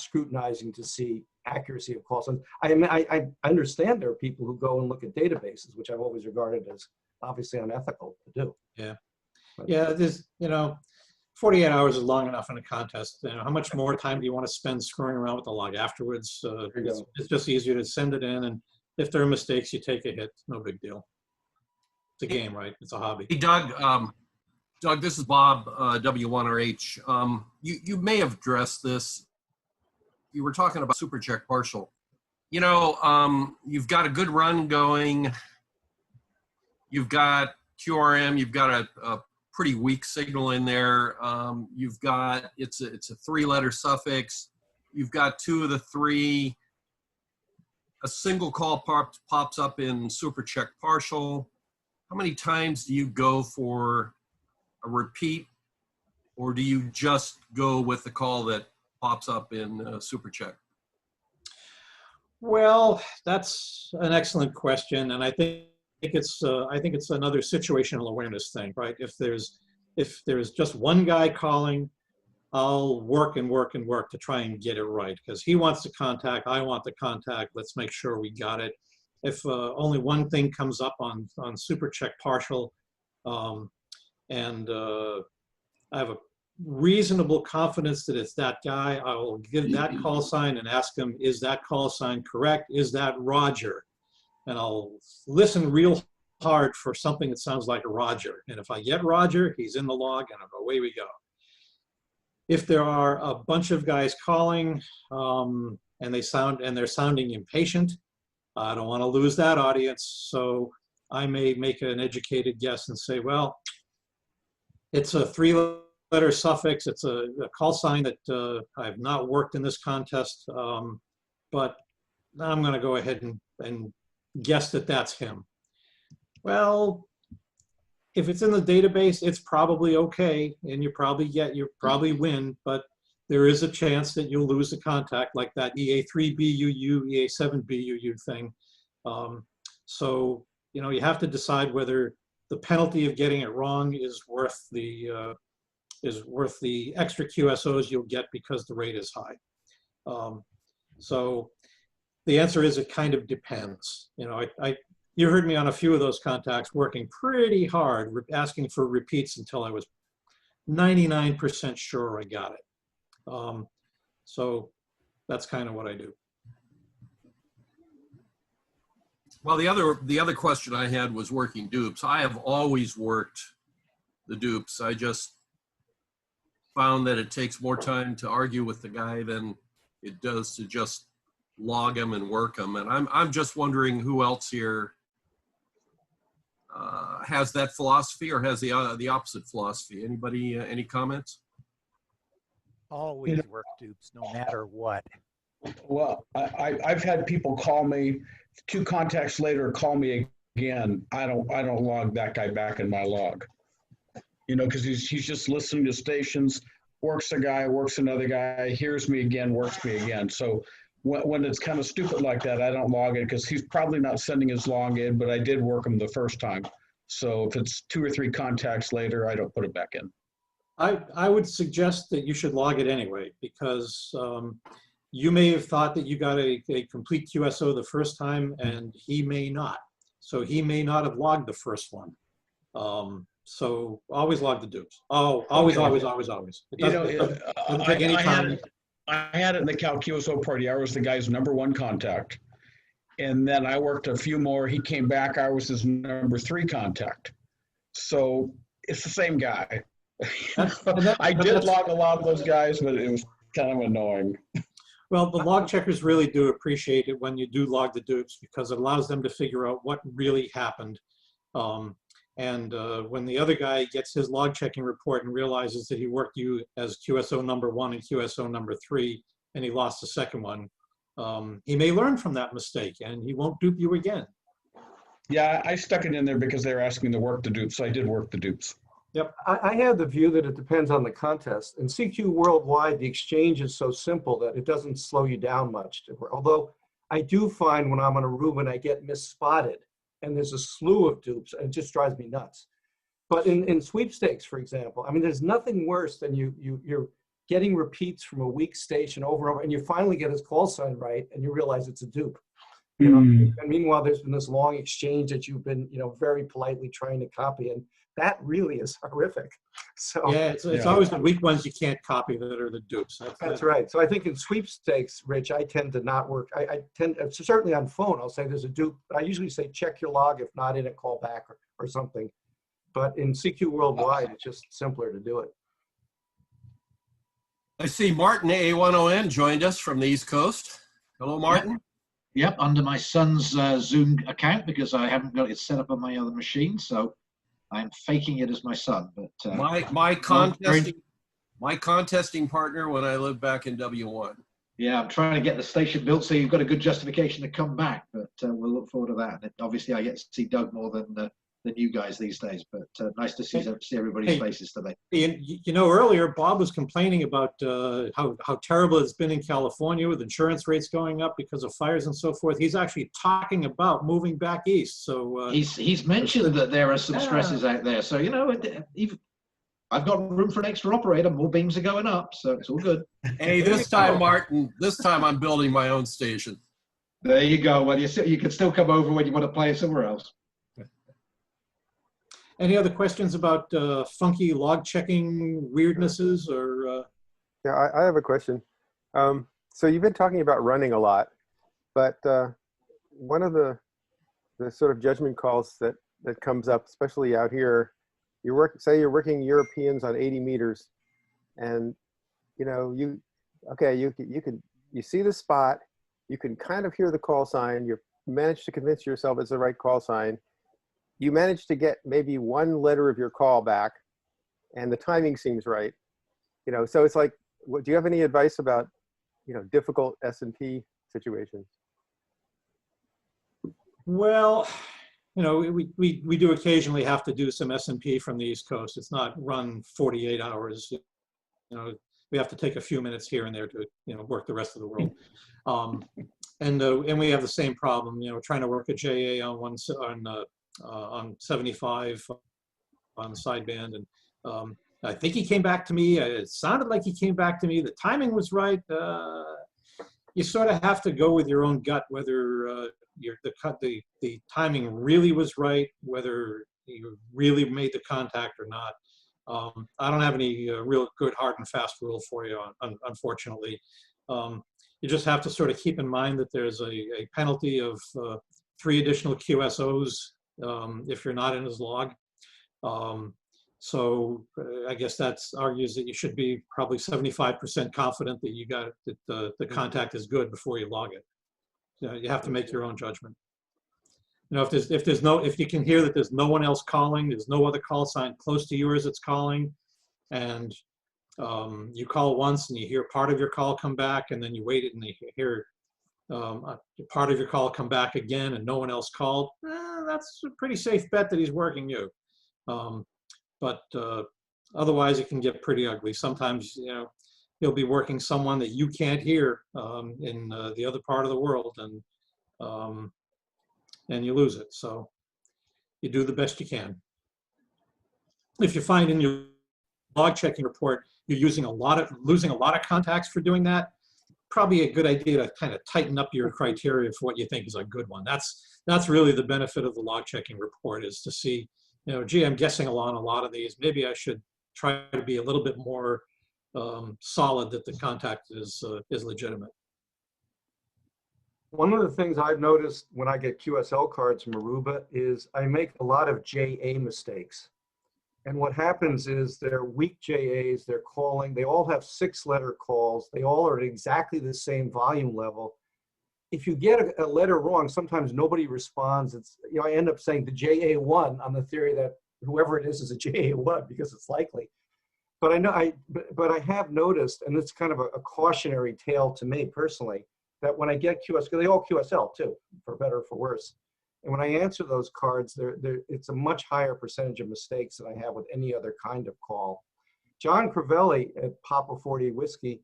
scrutinizing to see accuracy of call signs. I understand there are people who go and look at databases, which I've always regarded as obviously unethical to do. Yeah, but, yeah. There's, you know, 48 hours is long enough in a contest. You know, how much more time do you want to spend screwing around with the log afterwards? It's just easier to send it in, and if there are mistakes, you take a hit. No big deal. It's a game, right? It's a hobby. Hey, Doug. Doug, this is Bob, W1RH. You may have addressed this. You were talking about super check partial. You know, you've got a good run going. You've got QRM. You've got a pretty weak signal in there. You've got, it's a 3-letter suffix. You've got 2 of the 3. A single call pops up in super check partial. How many times do you go for a repeat, or do you just go with the call that pops up in super check? Well, that's an excellent question, and I think it's another situational awareness thing, right? If there's just one guy calling, I'll work and work and work to try and get it right, because he wants the contact, I want the contact. Let's make sure we got it. If only one thing comes up on super check partial, and I have a reasonable confidence that it's that guy, I will give that call sign and ask him, is that call sign correct? Is that Roger? And I'll listen real hard for something that sounds like a Roger. And if I get Roger, he's in the log, and away we go. If there are a bunch of guys calling and they're sounding impatient, I don't want to lose that audience. So I may make an educated guess and say, well, it's a 3-letter suffix. It's a call sign that I've not worked in this contest, but I'm going to go ahead and guess that that's him. Well, if it's in the database, it's probably okay, and you probably win, but there is a chance that you'll lose the contact, like that EA3BUU, EA7BUU thing. So, you know, you have to decide whether the penalty of getting it wrong is worth the extra QSOs you'll get because the rate is high. So the answer is it kind of depends. You know, you heard me on a few of those contacts working pretty hard, asking for repeats until I was 99% sure I got it. So that's kind of what I do. Well, the other question I had was working dupes. I have always worked the dupes. I just found that it takes more time to argue with the guy than it does to just log them and work them. And I'm just wondering who else here has that philosophy or has the opposite philosophy. Anybody? Any comments? Always work dupes, no matter what. Well, I've had people call me 2 contacts later, call me again. I don't log that guy back in my log. You know, because he's just listening to stations, works a guy, works another guy, hears me again, works me again. So when it's kind of stupid like that, I don't log it because he's probably not sending his log in, but I did work him the first time. So if it's 2 or 3 contacts later, I don't put it back in. I would suggest that you should log it anyway, because you may have thought that you got a complete QSO the first time, and he may not. So he may not have logged the first one. So always log the dupes. Oh, always, Okay. always. It You know, doesn't take any time. I had it in the Cal QSO party. I was the guy's #1 contact. And then I worked a few more. He came back. I was his #3 contact. So it's the same guy. I did log a lot of those guys, but it was kind of annoying. Well, the log checkers really do appreciate it when you do log the dupes, because it allows them to figure out what really happened. When the other guy gets his log checking report and realizes that he worked you as QSO #1 and QSO #3, and he lost the second one, he may learn from that mistake and he won't dupe you again. Yeah, I stuck it in there because they were asking me to work the dupes. So I did work the dupes. Yep. I have the view that it depends on the contest. In CQ Worldwide, the exchange is so simple that it doesn't slow you down much. Although I do find when I'm on a Reuben, I get misspotted, and there's a slew of dupes, and it just drives me nuts. But in sweepstakes, for example, I mean, there's nothing worse than you're getting repeats from a weak station over and over, and you finally get his call sign right, and you realize it's a dupe. You know, and meanwhile, there's been this long exchange that you've been, very politely trying to copy, and that really is horrific. So Yeah, it's always the weak ones you can't copy that are the dupes. that's right. So I think in sweepstakes, Rich, I tend to not work. I tend, certainly on phone, I'll say there's a dupe. I usually say check your log. If not in it, call back or something. But in CQ Worldwide, it's just simpler to do it. I see Martin A10N joined us from the East Coast. Hello, Martin. Yep, under my son's Zoom account because I haven't got it set up on my other machine, so I'm faking it as my son. But My contesting partner when I lived back in W1. yeah, I'm trying to get the station built so you've got a good justification to come back. But we'll look forward to that. And obviously, I get to see Doug more than you guys these days. But nice to see everybody's faces today. Earlier Bob was complaining about how terrible it's been in California with insurance rates going up because of fires and so forth. He's actually talking about moving back east. So he's mentioned that there are some stresses out there. So I've got room for an extra operator. More beams are going up, so it's all good. Hey, this time, Martin, I'm building my own station. There you go. Well, you can still come over when you want to play somewhere else. any other questions about funky log checking weirdnesses or? Yeah, I have a question. So you've been talking about running a lot, but one of the sort of judgment calls that comes up, especially out here, say you're working Europeans on 80 meters, and you see the spot, you can kind of hear the call sign, you manage to convince yourself it's the right call sign, you manage to get maybe one letter of your call back, and the timing seems right. So it's like, do you have any advice about difficult S&P situations? Well, we do occasionally have to do some S&P from the East Coast. It's not run 48 hours. We have to take a few minutes here and there to work the rest of the world. And we have the same problem. Trying to work a JA on 75 on the sideband, and I think he came back to me. It sounded like he came back to me. The timing was right. You sort of have to go with your own gut, whether the timing really was right, whether you really made the contact or not. I don't have any real good hard and fast rule for you, unfortunately. You just have to sort of keep in mind that there's a penalty of 3 additional QSOs if you're not in his log. So I guess that argues that you should be probably 75% confident that you got that the contact is good before you log it. You have to make your own judgment. You know, if you can hear that there's no one else calling, there's no other call sign close to yours that's calling, and you call once and you hear part of your call come back, and then you wait and you hear part of your call come back again and no one else called, that's a pretty safe bet that he's working you. But otherwise it can get pretty ugly. Sometimes, you know, he'll be working someone that you can't hear in the other part of the world, and you lose it. So you do the best you can. If you find in your log checking report you're losing a lot of contacts for doing that, probably a good idea to kind of tighten up your criteria for what you think is a good one. That's really the benefit of the log checking report, is to see, you know, gee, I'm guessing along a lot of these. Maybe I should try to be a little bit more solid that the contact is legitimate. One of the things I've noticed when I get QSL cards from Aruba is I make a lot of JA mistakes. And what happens is they're weak JAs, they're calling, they all have 6-letter calls, they all are at exactly the same volume level. If you get a letter wrong, sometimes nobody responds. It's, you know, I end up saying the JA1 on the theory that whoever it is a JA1 because it's likely. But I have noticed, and it's kind of a cautionary tale to me personally, that when I get QSL, they all QSL too, for better or for worse. And when I answer those cards, it's a much higher percentage of mistakes than I have with any other kind of call. John Crivelli at Papa 40 Whiskey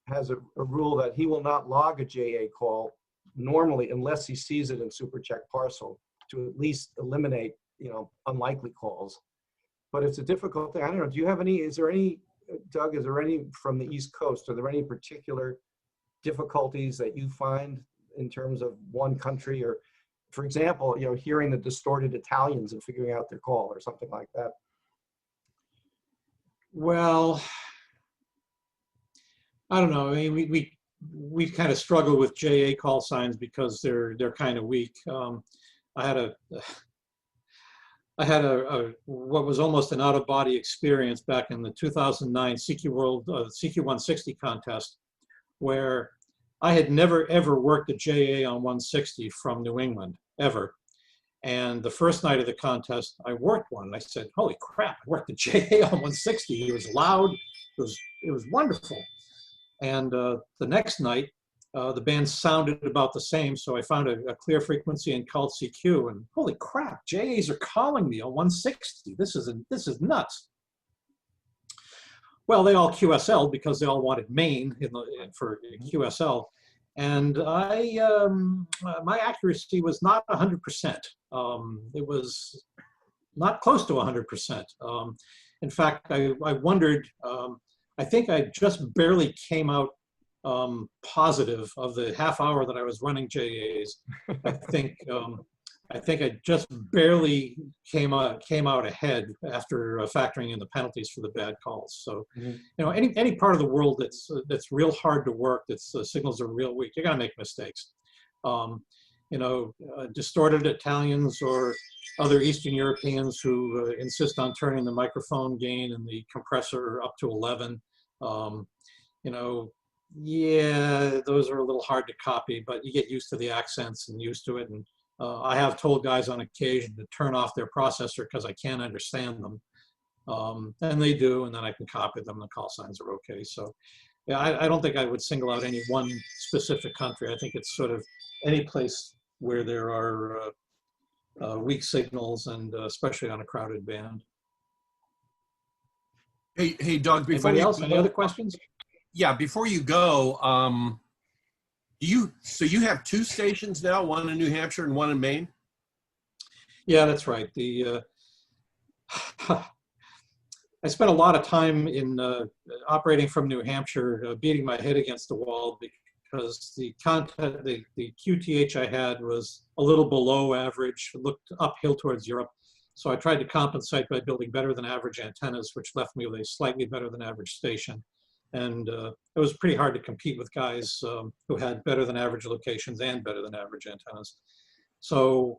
has a rule that he will not log a JA call normally unless he sees it in SuperCheck parcel, to at least eliminate, you know, unlikely calls. But it's a difficult thing. I don't know, do you have any, Doug, is there any from the East Coast, are there any particular difficulties that you find in terms of one country, or for example, you know, hearing the distorted Italians and figuring out their call or something like that? Well, I don't know. I mean, we kind of struggle with JA call signs because they're kind of weak. I had a what was almost an out-of-body experience back in the 2009 CQ World CQ160 contest, where I had never ever worked a JA on 160 from New England, ever. And the first night of the contest, I worked one, and I said, "Holy crap! I worked a JA on 160. It was loud. It was wonderful." And the next night, the band sounded about the same, so I found a clear frequency and called CQ, and holy crap! JAs are calling me on 160. This is nuts. Well, they all QSL'd because they all wanted main for QSL. And my accuracy was not 100%. It was not close to 100%. In fact, I wondered, I think I just barely came out positive of the half hour that I was running JAs. I think I just barely came out ahead after factoring in the penalties for the bad calls. So, you know, any part of the world that's real hard to work, the signals are real weak, you gotta make mistakes. You know, distorted Italians or other Eastern Europeans who insist on turning the microphone gain and the compressor up to 11. You know, yeah, those are a little hard to copy, but you get used to the accents and used to it. And I have told guys on occasion to turn off their processor because I can't understand them. And they do, and then I can copy them. The call signs are okay. So yeah, I don't think I would single out any one specific country. I think it's sort of any place where there are weak signals, and especially on a crowded band. Hey, Doug, before Anybody else? Any other questions? Yeah, before you go, so you have 2 stations now, one in New Hampshire and one in Maine? Yeah, that's right. I spent a lot of time in operating from New Hampshire, beating my head against the wall because the QTH I had was a little below average, looked uphill towards Europe. So I tried to compensate by building better than average antennas, which left me with a slightly better than average station. And it was pretty hard to compete with guys who had better than average locations and better than average antennas. So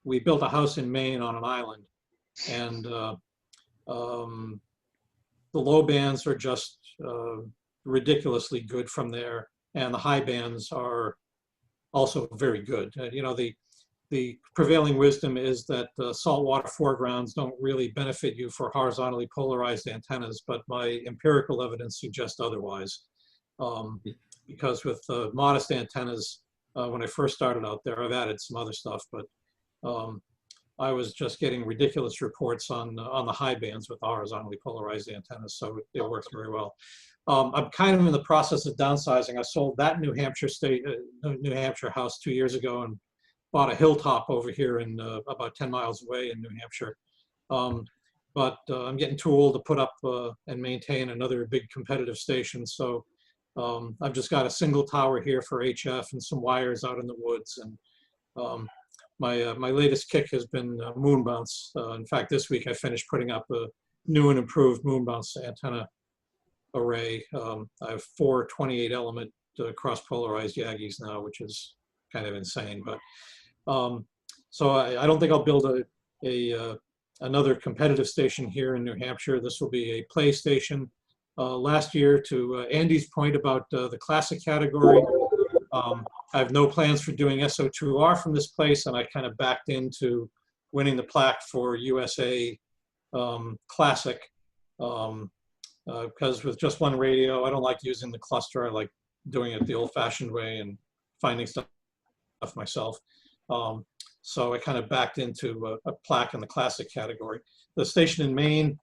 we built a house in Maine on an island, and the low bands are just ridiculously good from there, and the high bands are also very good. You know, the prevailing wisdom is that saltwater foregrounds don't really benefit you for horizontally polarized antennas, but my empirical evidence suggests otherwise. Because with modest antennas, when I first started out there, I've added some other stuff, but I was just getting ridiculous reports on the high bands with horizontally polarized antennas, so it works very well. I'm kind of in the process of downsizing. I sold that New Hampshire house 2 years ago and bought a hilltop over here in about 10 miles away in New Hampshire. But I'm getting too old to put up and maintain another big competitive station, so I've just got a single tower here for HF and some wires out in the woods. And my latest kick has been moon bounce. In fact, this week I finished putting up a new and improved moon bounce antenna array. I have 4 28 element cross-polarized Yagis now, which is kind of insane. But so I don't think I'll build another competitive station here in New Hampshire. This will be a play station. Last year, to Andy's point about the classic category, I have no plans for doing SO2R from this place, and I kind of backed into winning the plaque for USA Classic, because with just one radio, I don't like using the cluster. I like doing it the old-fashioned way and finding stuff myself. So I kind of backed into a plaque in the classic category. The station in Maine,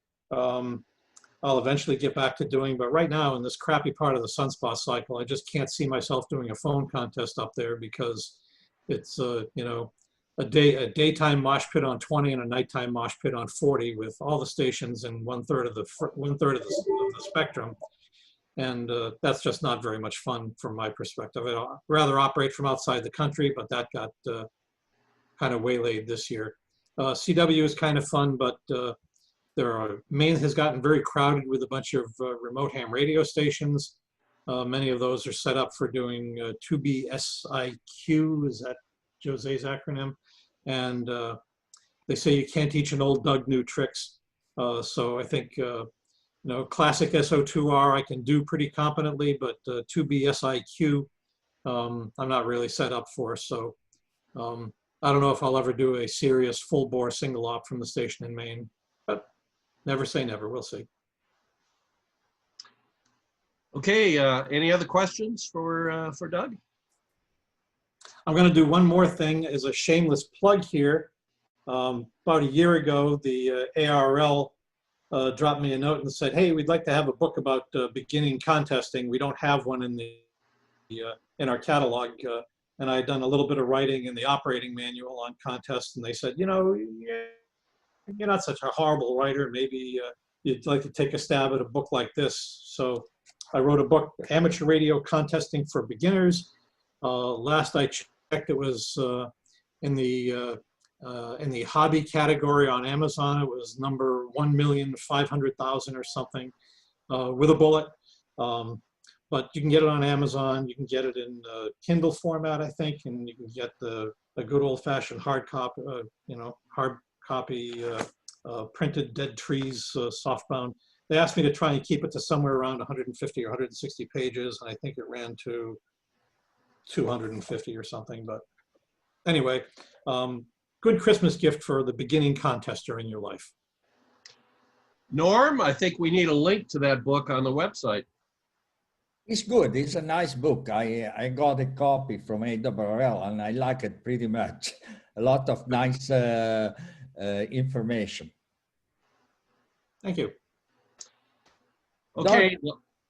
I'll eventually get back to doing, but right now in this crappy part of the sunspot cycle, I just can't see myself doing a phone contest up there because it's you know, a daytime mosh pit on 20 and a nighttime mosh pit on 40 with all the stations in one third of the spectrum, and that's just not very much fun from my perspective. I'd rather operate from outside the country, but that got kind of waylaid this year. CW is kind of fun, but Maine has gotten very crowded with a bunch of remote ham radio stations. Many of those are set up for doing 2BSIQ, is that Jose's acronym? And they say you can't teach an old Doug new tricks. So I think, you know, classic SO2R I can do pretty competently, but 2BSIQ I'm not really set up for. So I don't know if I'll ever do a serious full bore single op from the station in Maine, but never say never, we'll see. Okay, any other questions for Doug? I'm going to do one more thing as a shameless plug here. About a year ago, the ARL dropped me a note and said, hey, we'd like to have a book about beginning contesting. We don't have one in in our catalog. And I had done a little bit of writing in the operating manual on contests, and they said, you know, you're not such a horrible writer. Maybe you'd like to take a stab at a book like this. So I wrote a book, Amateur Radio Contesting for Beginners. Last I checked, it was in the hobby category on Amazon. It was number 1,500,000 or something with a bullet. But you can get it on Amazon. You can get it in Kindle format, I think, and you can get a good old-fashioned hard copy, you know, hard copy printed Dead Trees softbound. They asked me to try and keep it to somewhere around 150 or 160 pages, and I think it ran to 250 or something. But anyway, good Christmas gift for the beginning contester in your life. Norm, I think we need a link to that book on the website. It's good. It's a nice book. I got a copy from ARL and I like it pretty much. A lot of nice information. Thank you. Okay,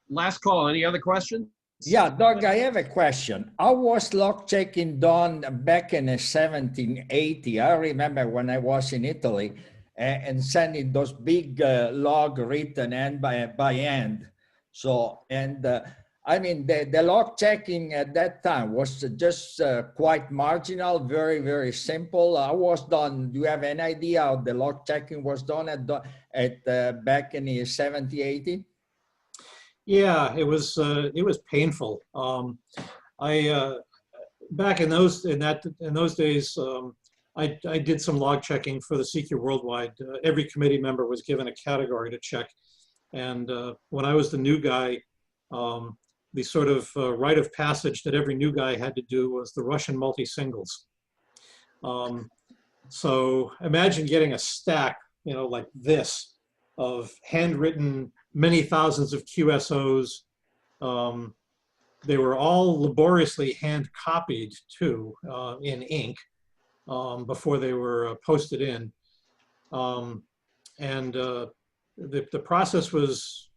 last call. Any other questions? Yeah, Doug, I have a question. How was log checking done back in 1780? I remember when I was in Italy and sending those big log written hand by hand. So, and I mean, the log checking at that time was just quite marginal, very, very simple. How was done? Do you have any idea how the log checking was done back in the 70, 80? Yeah, it was painful. back in those days, I did some log checking for the CQ Worldwide. Every committee member was given a category to check. And when I was the new guy, the sort of rite of passage that every new guy had to do was the Russian multi-singles. So imagine getting a stack, like this, of handwritten many thousands of QSOs. They were all laboriously hand copied too, in ink, before they were posted in. The process was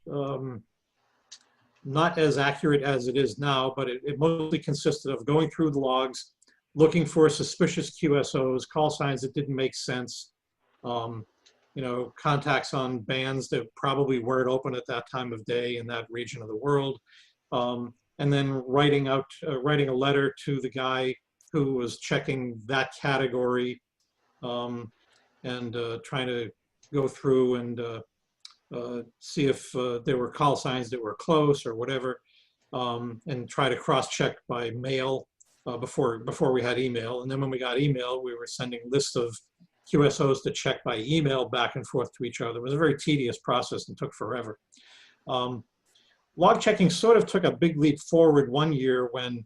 not as accurate as it is now, but it mostly consisted of going through the logs, looking for suspicious QSOs, call signs that didn't make sense, contacts on bands that probably weren't open at that time of day in that region of the world, and then writing a letter to the guy who was checking that category, and trying to go through and see if there were call signs that were close or whatever, and try to cross-check by mail before we had email. And then when we got email, we were sending lists of QSOs to check by email back and forth to each other. It was a very tedious process and took forever. Log checking sort of took a big leap forward one year when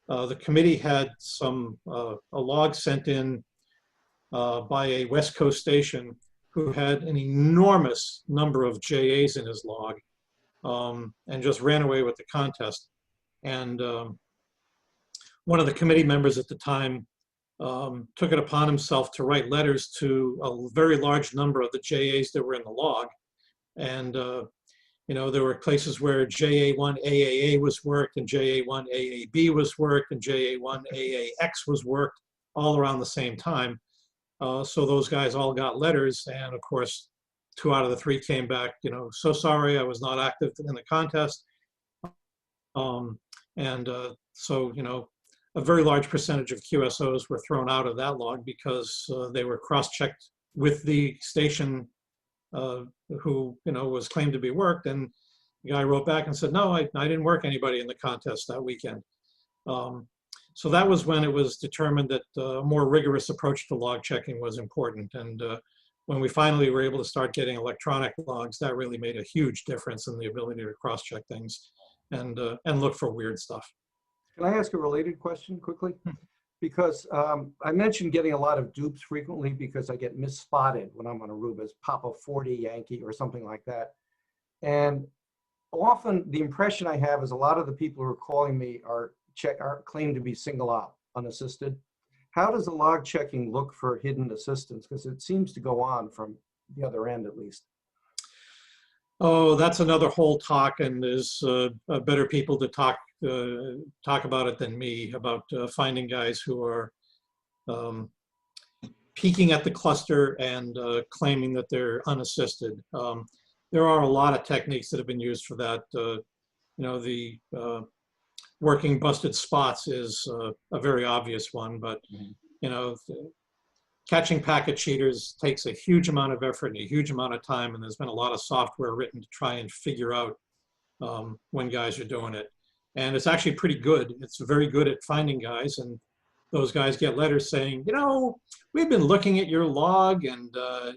the committee had a log sent in by a West Coast station who had an enormous number of JAs in his log, and just ran away with the contest. And one of the committee members at the time took it upon himself to write letters to a very large number of the JAs that were in the log. And there were places where JA1AAA was worked, and JA1AAB was worked, and JA1AAX was worked all around the same time. So those guys all got letters, and of course, 2 out of the 3 came back, so sorry, I was not active in the contest. So, a very large percentage of QSOs were thrown out of that log because they were cross-checked with the station who, was claimed to be worked, and the guy wrote back and said, no, I didn't work anybody in the contest that weekend. So that was when it was determined that a more rigorous approach to log checking was important. And when we finally were able to start getting electronic logs, that really made a huge difference in the ability to cross-check things and look for weird stuff. Can I ask a related question quickly? Because I mentioned getting a lot of dupes frequently because I get misspotted when I'm on Aruba as Papa 40 Yankee or something like that. And often the impression I have is a lot of the people who are calling me are claimed to be single op, unassisted. How does the log checking look for hidden assistance? Because it seems to go on from the other end, at least. Oh, that's another whole talk, and there's better people to talk about it than me, about finding guys who are peeking at the cluster and claiming that they're unassisted. There are a lot of techniques that have been used for that. The working busted spots is a very obvious one, but catching packet cheaters takes a huge amount of effort and a huge amount of time, and there's been a lot of software written to try and figure out when guys are doing it. And it's actually pretty good. It's very good at finding guys, and those guys get letters saying, we've been looking at your log, and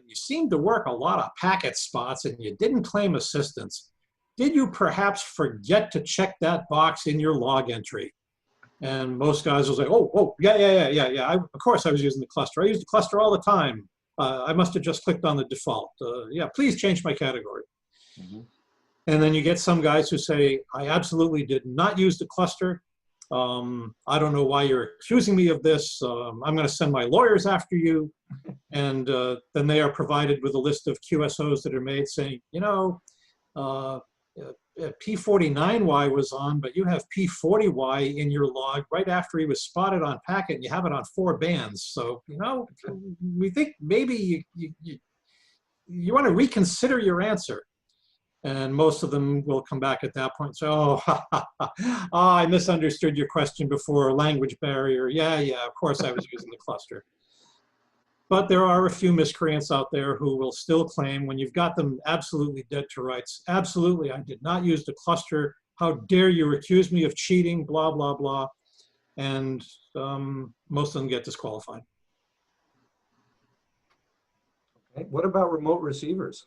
you seem to work a lot of packet spots, and you didn't claim assistance. Did you perhaps forget to check that box in your log entry? And most guys will say, oh, yeah. Of course I was using the cluster. I use the cluster all the time. I must have just clicked on the default. Yeah, please change my category. Mm-hmm. And then you get some guys who say, I absolutely did not use the cluster. I don't know why you're accusing me of this. I'm going to send my lawyers after you. And then they are provided with a list of QSOs that are made saying, P49Y was on, but you have P40Y in your log right after he was spotted on packet, and you have it on 4 bands. So, we think maybe you want to reconsider your answer. And most of them will come back at that point and say, oh, I misunderstood your question before, language barrier. Yeah, of course I was using the cluster. But there are a few miscreants out there who will still claim, when you've got them absolutely dead to rights, absolutely, I did not use the cluster. How dare you accuse me of cheating, blah, blah, blah. and most of them get disqualified. Okay. What about remote receivers?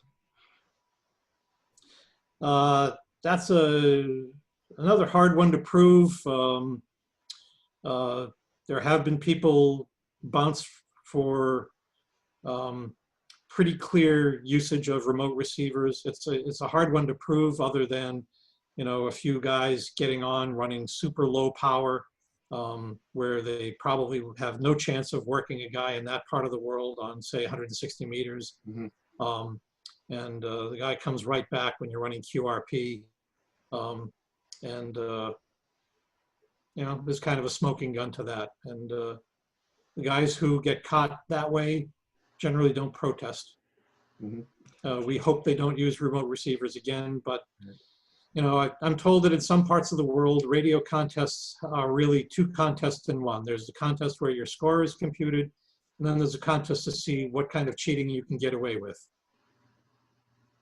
That's another hard one to prove. There have been people bounced for pretty clear usage of remote receivers. It's a hard one to prove, other than, you know, a few guys getting on running super low power, where they probably have no chance of working a guy in that part of the world on, say, 160 meters. Mm-hmm. And the guy comes right back when you're running QRP. You know, there's kind of a smoking gun to that. And the guys who get caught that way generally don't protest. Mm-hmm. We hope they don't use remote receivers again, but you know, I'm told that in some parts of the world, radio contests are really two contests in one. There's the contest where your score is computed, and then there's a contest to see what kind of cheating you can get away with.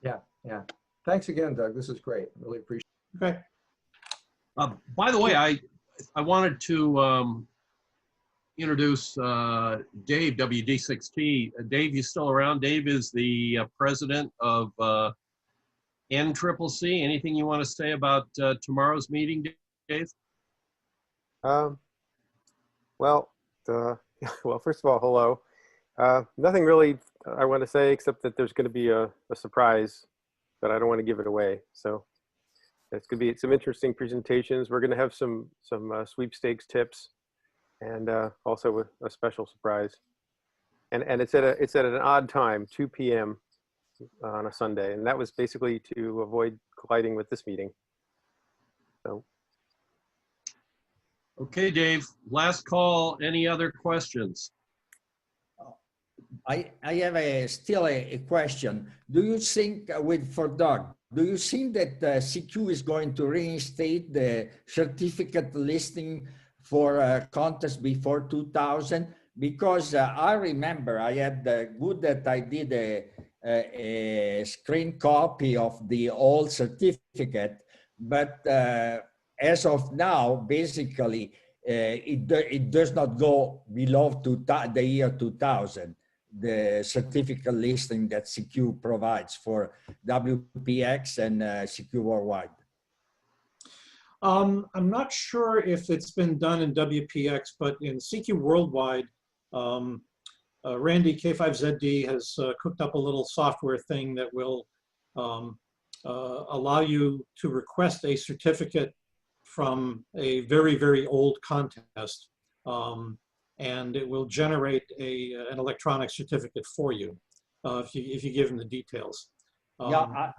Yeah, yeah. Thanks again, Doug. This is great. Really appreciate it. Okay. By the way, I wanted to introduce Dave, WD6T. Dave, you still around? Dave is the president of NCCC. Anything you want to say about tomorrow's meeting, Dave? Well, well, first of all, hello. Nothing really I want to say, except that there's going to be a surprise, but I don't want to give it away. So it's going to be some interesting presentations. We're going to have some sweepstakes tips, and also a special surprise. And it's at an odd time, 2 p.m. on a Sunday, and that was basically to avoid colliding with this meeting. So. Okay, Dave, last call. Any other questions? I have still a question. Do you think, for Doug, do you think that CQ is going to reinstate the certificate listing for contest before 2000? Because I remember I had good that I did a screen copy of the old certificate, but as of now, basically, it does not go below the year 2000. The certificate listing that CQ provides for WPX and CQ Worldwide. I'm not sure if it's been done in WPX, but in CQ Worldwide, Randy K5ZD has cooked up a little software thing that will allow you to request a certificate from a very, very old contest. And it will generate an electronic certificate for you if you give them the details. Yeah,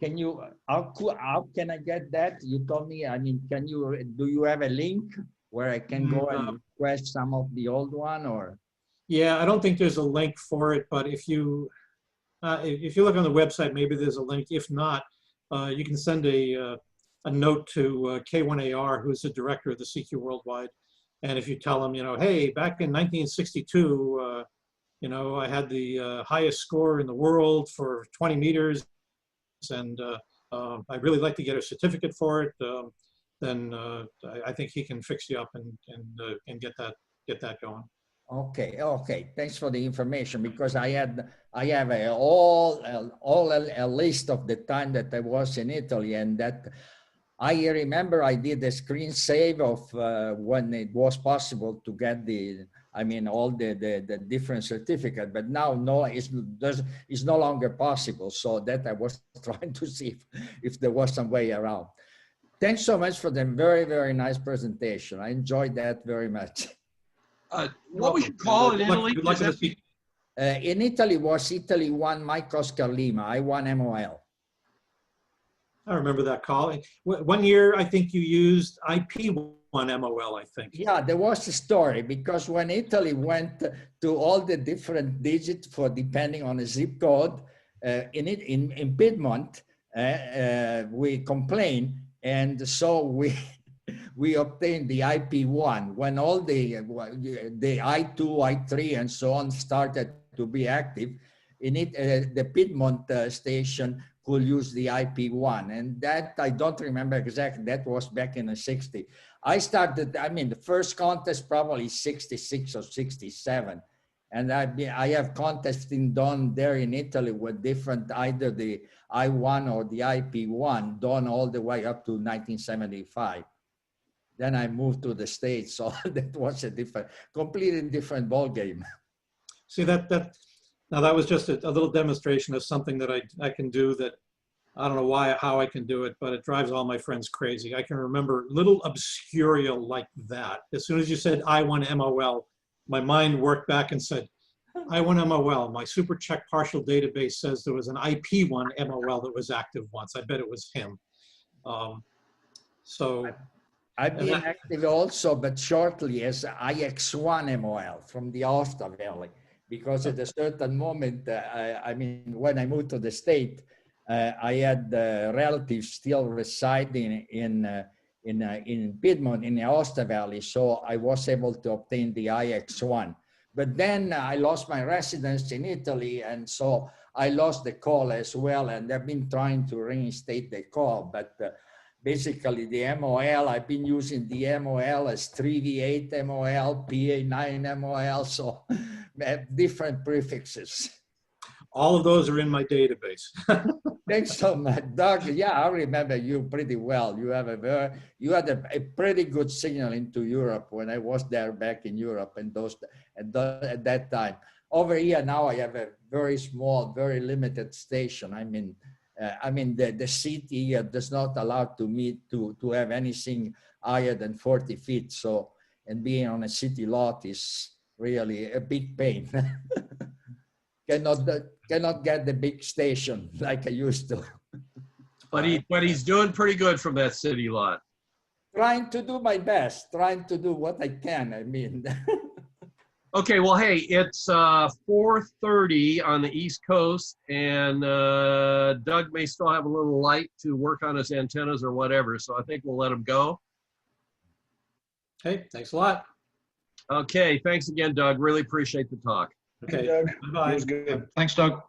can you? How can I get that? You told me. I mean, do you have a link where I can go and request some of the old one, or? Yeah, I don't think there's a link for it, but if you look on the website, maybe there's a link. If not, you can send a note to K1AR, who's the director of the CQ Worldwide. And if you tell them, you know, hey, back in 1962, you know, I had the highest score in the world for 20 meters, and I'd really like to get a certificate for it, then I think he can fix you up and get that going. Okay, okay. Thanks for the information, because I have a list of the time that I was in Italy, and that I remember I did a screen save of when it was possible to get all the different certificate, but now no, it's no longer possible. So that I was trying to see if there was some way around. Thanks so much for the very, very nice presentation. I enjoyed that very much. What we should call in Italy? In Italy was Italy 1 Mike Oscar Lima, I 1 MOL. I remember that call. One year, I think you used IP1 MOL, I think. Yeah, there was a story, because when Italy went to all the different digits for depending on the zip code, in Piedmont, we complained, and so we obtained the IP1 when all the I2, I3, and so on started to be active. In it, the Piedmont station could use the IP1, and that I don't remember exactly. That was back in the 60s. I started, I mean, the first contest probably 66 or 67. And I have contesting done there in Italy with different, either the I1 or the IP1, done all the way up to 1975. Then I moved to the States, so that was a completely different ball game. See, now that was just a little demonstration of something that I can do that I don't know how I can do it, but it drives all my friends crazy. I can remember little obscuria like that. As soon as you said I1 MOL, my mind worked back and said, I1 MOL, my super check partial database says there was an IP1 MOL that was active once. I bet it was him. I've been active also, but shortly, as IX1 MOL from the Aosta Valley, because at a certain moment, I mean, when I moved to the state, I had relatives still residing in Piedmont, in the Aosta Valley, so I was able to obtain the IX1. But then I lost my residence in Italy, and so I lost the call as well, and I've been trying to reinstate the call, but basically the MOL, I've been using the MOL as 3V8 MOL, PA9 MOL, so different prefixes. All of those are in my database. Thanks so much, Doug. Yeah, I remember you pretty well. You had a pretty good signal into Europe when I was there back in Europe and at that time. Over here now, I have a very small, very limited station. I mean, the city does not allow to have anything higher than 40 feet. So, and being on a city lot is really a big pain. Cannot get the big station like I used to. But he's doing pretty good from that city lot. Trying to do my best, trying to do what I can. I mean. Okay, well, hey, it's 4:30 on the East Coast, and Doug may still have a little light to work on his antennas or whatever, so I think we'll let him go. Hey, thanks a lot. Okay, thanks again, Doug. Really appreciate the talk. Okay, Doug. bye. It was good. Thanks, Doug.